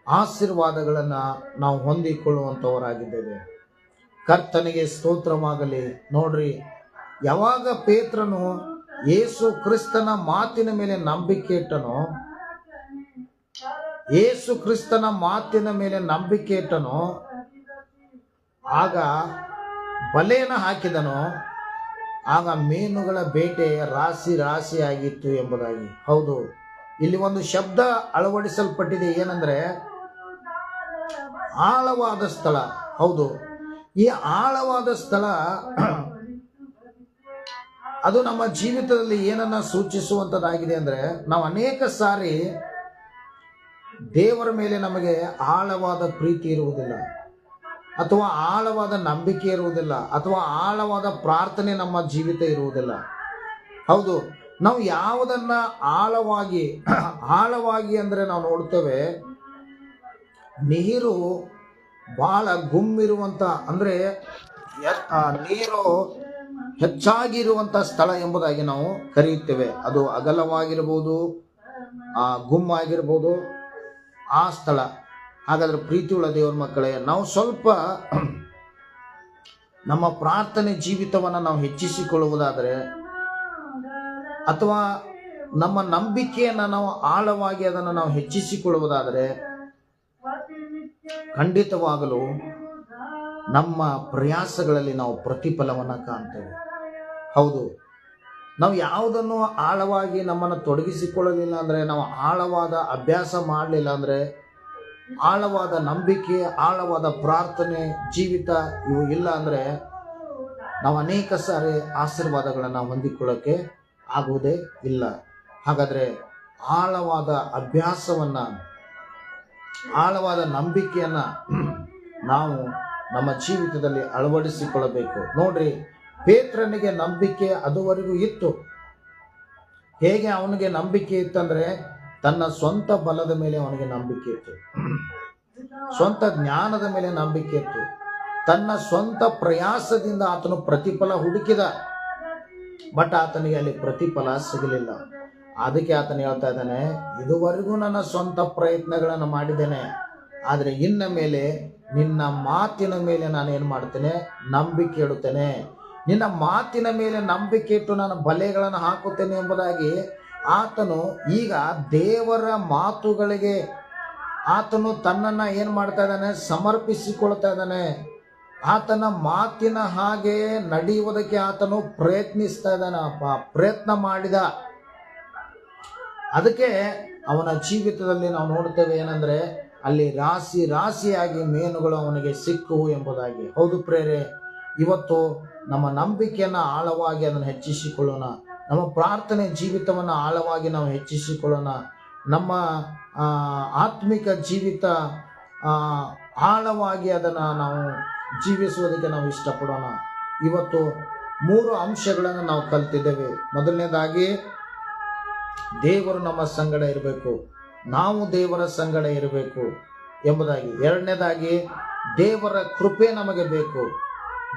Speaker 1: ಆಶೀರ್ವಾದಗಳನ್ನು ನಾವು ಹೊಂದಿಕೊಳ್ಳುವಂಥವರಾಗಿದ್ದೇವೆ. ಕರ್ತನಿಗೆ ಸ್ತೋತ್ರವಾಗಲಿ. ನೋಡ್ರಿ, ಯಾವಾಗ ಪೇತ್ರನು ಯೇಸು ಕ್ರಿಸ್ತನ ಮಾತಿನ ಮೇಲೆ ನಂಬಿಕೆ ಇಟ್ಟನೋ, ಯೇಸು ಕ್ರಿಸ್ತನ ಮಾತಿನ ಮೇಲೆ ನಂಬಿಕೆ ಇಟ್ಟನೋ, ಆಗ ಬಲೆಯನ್ನು ಹಾಕಿದನೋ, ಆಗ ಮೀನುಗಳ ಬೇಟೆ ರಾಶಿ ರಾಶಿಯಾಗಿತ್ತು ಎಂಬುದಾಗಿ. ಹೌದು, ಇಲ್ಲಿ ಒಂದು ಶಬ್ದ ಅಳವಡಿಸಲ್ಪಟ್ಟಿದೆ. ಏನಂದ್ರೆ ಆಳವಾದ ಸ್ಥಳ. ಹೌದು, ಈ ಆಳವಾದ ಸ್ಥಳ ಅದು ನಮ್ಮ ಜೀವಿತದಲ್ಲಿ ಏನನ್ನ ಸೂಚಿಸುವಂಥದ್ದಾಗಿದೆ ಅಂದ್ರೆ, ನಾವು ಅನೇಕ ಸಾರಿ ದೇವರ ಮೇಲೆ ನಮಗೆ ಆಳವಾದ ಪ್ರೀತಿ ಇರುವುದಿಲ್ಲ, ಅಥವಾ ಆಳವಾದ ನಂಬಿಕೆ ಇರುವುದಿಲ್ಲ, ಅಥವಾ ಆಳವಾದ ಪ್ರಾರ್ಥನೆ ನಮ್ಮ ಜೀವಿತ ಇರುವುದಿಲ್ಲ. ಹೌದು, ನಾವು ಯಾವುದನ್ನ ಆಳವಾಗಿ ಅಂದ್ರೆ ನಾವು ನೋಡ್ತೇವೆ, ನೀರು ಬಹಳ ಗುಮ್ಮಿರುವಂತ, ಅಂದ್ರೆ ನೀರು ಹೆಚ್ಚಾಗಿರುವಂತ ಸ್ಥಳ ಎಂಬುದಾಗಿ ನಾವು ಕರೆಯುತ್ತೇವೆ. ಅದು ಅಗಲವಾಗಿರ್ಬೋದು, ಗುಮ್ಮಾಗಿರ್ಬೋದು, ಆ ಸ್ಥಳ. ಹಾಗಾದ್ರೆ ಪ್ರೀತಿಯುಳ್ಳ ದೇವರ ಮಕ್ಕಳೇ, ನಾವು ಸ್ವಲ್ಪ ನಮ್ಮ ಪ್ರಾರ್ಥನೆ ಜೀವಿತವನ್ನು ನಾವು ಹೆಚ್ಚಿಸಿಕೊಳ್ಳುವುದಾದರೆ, ಅಥವಾ ನಮ್ಮ ನಂಬಿಕೆಯನ್ನು ನಾವು ಆಳವಾಗಿ ಅದನ್ನು ನಾವು ಹೆಚ್ಚಿಸಿಕೊಳ್ಳುವುದಾದರೆ ಖಂಡಿತವಾಗಲು ನಮ್ಮ ಪ್ರಯಾಸಗಳಲ್ಲಿ ನಾವು ಪ್ರತಿಫಲವನ್ನು ಕಾಣ್ತೇವೆ. ಹೌದು, ನಾವು ಯಾವುದನ್ನು ಆಳವಾಗಿ ನಮ್ಮನ್ನು ತೊಡಗಿಸಿಕೊಳ್ಳಲಿಲ್ಲ ಅಂದರೆ, ನಾವು ಆಳವಾದ ಅಭ್ಯಾಸ ಮಾಡಲಿಲ್ಲ ಅಂದರೆ, ಆಳವಾದ ನಂಬಿಕೆ, ಆಳವಾದ ಪ್ರಾರ್ಥನೆ ಜೀವಿತ ಇವು ಇಲ್ಲ ಅಂದರೆ ನಾವು ಅನೇಕ ಸಾರಿ ಆಶೀರ್ವಾದಗಳನ್ನು ಹೊಂದಿಕೊಳ್ಳೋಕ್ಕೆ ಆಗುವುದೇ ಇಲ್ಲ. ಹಾಗಾದರೆ ಆಳವಾದ ಅಭ್ಯಾಸವನ್ನು, ಆಳವಾದ ನಂಬಿಕೆಯನ್ನು ನಾವು ನಮ್ಮ ಜೀವಿತದಲ್ಲಿ ಅಳವಡಿಸಿಕೊಳ್ಳಬೇಕು. ನೋಡ್ರಿ, ಪೇತ್ರನಿಗೆ ನಂಬಿಕೆ ಅದುವರೆಗೂ ಇತ್ತು. ಹೇಗೆ ಅವನಿಗೆ ನಂಬಿಕೆ ಇತ್ತಂದ್ರೆ, ತನ್ನ ಸ್ವಂತ ಬಲದ ಮೇಲೆ ಅವನಿಗೆ ನಂಬಿಕೆ ಇತ್ತು, ಸ್ವಂತ ಜ್ಞಾನದ ಮೇಲೆ ನಂಬಿಕೆ ಇತ್ತು, ತನ್ನ ಸ್ವಂತ ಪ್ರಯಾಸದಿಂದ ಆತನು ಪ್ರತಿಫಲ ಹುಡುಕಿದ. ಬಟ್ ಆತನಿಗೆ ಅಲ್ಲಿ ಪ್ರತಿಫಲ ಸಿಗಲಿಲ್ಲ. ಅದಕ್ಕೆ ಆತನು ಹೇಳ್ತಾ ಇದ್ದಾನೆ, ಇದುವರೆಗೂ ನನ್ನ ಸ್ವಂತ ಪ್ರಯತ್ನಗಳನ್ನು ಮಾಡಿದ್ದೇನೆ, ಆದರೆ ಇನ್ನ ಮೇಲೆ ನಿನ್ನ ಮಾತಿನ ಮೇಲೆ ನಾನು ಏನು ಮಾಡ್ತೇನೆ, ನಂಬಿಕೆ ಇಡುತ್ತೇನೆ. ನಿನ್ನ ಮಾತಿನ ಮೇಲೆ ನಂಬಿಕೆ ಇಟ್ಟು ನಾನು ಬಲೆಗಳನ್ನು ಹಾಕುತ್ತೇನೆ ಎಂಬುದಾಗಿ ಆತನು ಈಗ ದೇವರ ಮಾತುಗಳಿಗೆ ಆತನು ತನ್ನನ್ನು ಏನು ಮಾಡ್ತಾ ಇದ್ದಾನೆ, ಸಮರ್ಪಿಸಿಕೊಳ್ತಾ ಇದ್ದಾನೆ. ಆತನ ಮಾತಿನ ಹಾಗೆ ನಡೆಯುವುದಕ್ಕೆ ಆತನು ಪ್ರಯತ್ನಿಸ್ತಾ ಇದ್ದಾನೆ, ಪ್ರಯತ್ನ ಮಾಡಿದ. ಅದಕ್ಕೆ ಅವನ ಜೀವಿತದಲ್ಲಿ ನಾವು ನೋಡ್ತೇವೆ ಏನಂದ್ರೆ, ಅಲ್ಲಿ ರಾಶಿ ರಾಶಿಯಾಗಿ ಮೀನುಗಳು ಅವನಿಗೆ ಸಿಕ್ಕುವು ಎಂಬುದಾಗಿ. ಹೌದು ಪ್ರೇರೆ, ಇವತ್ತು ನಮ್ಮ ನಂಬಿಕೆಯನ್ನು ಆಳವಾಗಿ ಅದನ್ನು ಹೆಚ್ಚಿಸಿಕೊಳ್ಳೋಣ. ನಮ್ಮ ಪ್ರಾರ್ಥನೆ ಜೀವಿತವನ್ನು ಆಳವಾಗಿ ನಾವು ಹೆಚ್ಚಿಸಿಕೊಳ್ಳೋಣ. ನಮ್ಮ ಆತ್ಮಿಕ ಜೀವಿತ ಆಳವಾಗಿ ಅದನ್ನು ನಾವು ಜೀವಿಸುವುದಕ್ಕೆ ನಾವು ಇಷ್ಟಪಡೋಣ. ಇವತ್ತು 3 ಅಂಶಗಳನ್ನು ನಾವು ಕಲ್ತಿದ್ದೇವೆ. ಮೊದಲನೇದಾಗಿ, ದೇವರು ನಮ್ಮ ಸಂಗಡ ಇರಬೇಕು, ನಾವು ದೇವರ ಸಂಗಡ ಇರಬೇಕು ಎಂಬುದಾಗಿ. ಎರಡನೇದಾಗಿ, ದೇವರ ಕೃಪೆ ನಮಗೆ ಬೇಕು,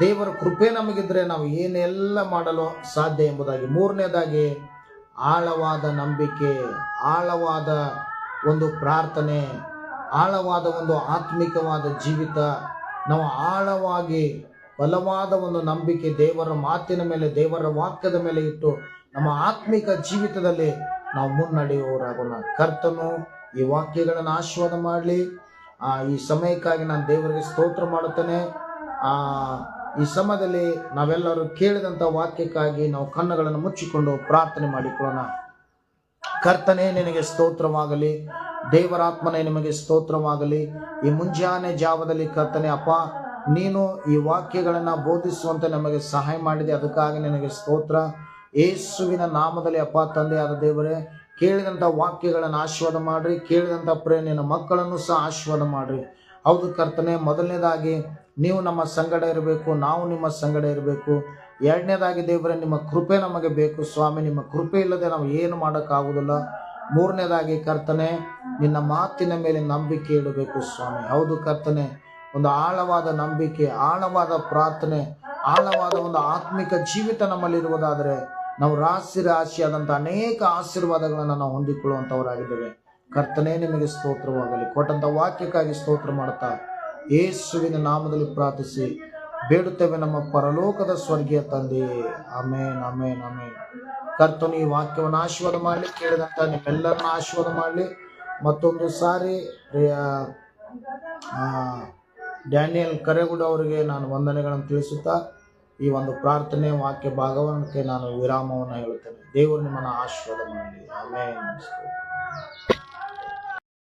Speaker 1: ದೇವರ ಕೃಪೆ ನಮಗಿದ್ರೆ ನಾವು ಏನೆಲ್ಲ ಮಾಡಲು ಸಾಧ್ಯ ಎಂಬುದಾಗಿ. ಮೂರನೇದಾಗಿ, ಆಳವಾದ ನಂಬಿಕೆ, ಆಳವಾದ ಒಂದು ಪ್ರಾರ್ಥನೆ, ಆಳವಾದ ಒಂದು ಆತ್ಮಿಕವಾದ ಜೀವಿತ. ನಾವು ಆಳವಾಗಿ ಬಲವಾದ ಒಂದು ನಂಬಿಕೆ ದೇವರ ಮಾತಿನ ಮೇಲೆ, ದೇವರ ವಾಕ್ಯದ ಮೇಲೆ ಇಟ್ಟು ನಮ್ಮ ಆತ್ಮಿಕ ಜೀವಿತದಲ್ಲಿ ನಾವು ಮುನ್ನಡೆಯುವವರಾಗೋಣ. ಕರ್ತನು ಈ ವಾಕ್ಯಗಳನ್ನು ಆಶೀರ್ವಾದ ಮಾಡಲಿ. ಈ ಸಮಯಕ್ಕಾಗಿ ನಾನು ದೇವರಿಗೆ ಸ್ತೋತ್ರ ಮಾಡುತ್ತೇನೆ. ಈ ಸಮಯದಲ್ಲಿ ನಾವೆಲ್ಲರೂ ಕೇಳಿದಂಥ ವಾಕ್ಯಕ್ಕಾಗಿ ನಾವು ಕಣ್ಣುಗಳನ್ನು ಮುಚ್ಚಿಕೊಂಡು ಪ್ರಾರ್ಥನೆ ಮಾಡಿಕೊಳ್ಳೋಣ. ಕರ್ತನೇ, ನಿನಗೆ ಸ್ತೋತ್ರವಾಗಲಿ. ದೇವರಾತ್ಮನೇ, ನಿಮಗೆ ಸ್ತೋತ್ರವಾಗಲಿ. ಈ ಮುಂಜಾನೆ ಜಾವದಲ್ಲಿ ಕರ್ತನೆ ಅಪ್ಪ, ನೀನು ಈ ವಾಕ್ಯಗಳನ್ನು ಬೋಧಿಸುವಂತೆ ನಮಗೆ ಸಹಾಯ ಮಾಡಿದೆ, ಅದಕ್ಕಾಗಿ ನಿನಗೆ ಸ್ತೋತ್ರ. ಯೇಸುವಿನ ನಾಮದಲ್ಲಿ ಅಪ್ಪ ತಂದೆಯಾದ ದೇವರೇ, ಕೇಳಿದಂಥ ವಾಕ್ಯಗಳನ್ನು ಆಶೀರ್ವಾದ ಮಾಡ್ರಿ, ಕೇಳಿದಂಥ ನಿನ್ನ ಮಕ್ಕಳನ್ನು ಸಹ ಆಶೀರ್ವಾದ ಮಾಡ್ರಿ. ಹೌದು ಕರ್ತನೆ, ಮೊದಲನೇದಾಗಿ ನೀವು ನಮ್ಮ ಸಂಗಡ ಇರಬೇಕು, ನಾವು ನಿಮ್ಮ ಸಂಗಡ ಇರಬೇಕು. ಎರಡನೇದಾಗಿ ದೇವರೇ, ನಿಮ್ಮ ಕೃಪೆ ನಮಗೆ ಬೇಕು ಸ್ವಾಮಿ. ನಿಮ್ಮ ಕೃಪೆ ಇಲ್ಲದೆ ನಾವು ಏನು ಮಾಡೋಕ್ಕಾಗುವುದಿಲ್ಲ. ಮೂರನೇದಾಗಿ ಕರ್ತನೆ, ನಿನ್ನ ಮಾತಿನ ಮೇಲೆ ನಂಬಿಕೆ ಇಡಬೇಕು ಸ್ವಾಮಿ. ಹೌದು ಕರ್ತನೆ, ಒಂದು ಆಳವಾದ ನಂಬಿಕೆ, ಆಳವಾದ ಪ್ರಾರ್ಥನೆ, ಆಳವಾದ ಒಂದು ಆತ್ಮಿಕ ಜೀವಿತ ನಮ್ಮಲ್ಲಿರುವುದಾದರೆ ನಾವು ರಾಶಿಯಾದಂಥ ಅನೇಕ ಆಶೀರ್ವಾದಗಳನ್ನು ನಾವು ಹೊಂದಿಕೊಳ್ಳುವಂಥವರಾಗಿದ್ದೇವೆ. ಕರ್ತನೇ, ನಿಮಗೆ ಸ್ತೋತ್ರವಾಗಲಿ. ಕೊಟ್ಟಂಥ ವಾಕ್ಯಕ್ಕಾಗಿ ಸ್ತೋತ್ರ ಮಾಡುತ್ತಾ ಯೇಸುವಿನ ನಾಮದಲ್ಲಿ ಪ್ರಾರ್ಥಿಸಿ ಬೇಡುತ್ತೇವೆ ನಮ್ಮ ಪರಲೋಕದ ಸ್ವರ್ಗೀಯ ತಂದೆಯೇ. ಆಮೇನ್, ಆಮೇನ್, ಆಮೇನ್. ಕರ್ತನು ಈ ವಾಕ್ಯವನ್ನು ಆಶೀರ್ವಾದ ಮಾಡಲಿ, ಕೇಳಿದಂಥ ನಿಮ್ಮೆಲ್ಲರನ್ನ ಆಶೀರ್ವಾದ ಮಾಡಲಿ. ಮತ್ತೊಂದು ಸಾರಿ ಡ್ಯಾನಿಯಲ್ ಕರೆಗುಡ ಅವರಿಗೆ ನಾನು ವಂದನೆಗಳನ್ನು ತಿಳಿಸುತ್ತಾ ಈ ಒಂದು ಪ್ರಾರ್ಥನೆ ವಾಕ್ಯ ಭಾಗವನಕ್ಕೆ ನಾನು ವಿರಾಮವನ್ನು ಹೇಳುತ್ತೇನೆ. ದೇವರು ನಿಮ್ಮನ್ನು ಆಶೀರ್ವಾದ ಮಾಡಲಿ. ಆಮೇನ್.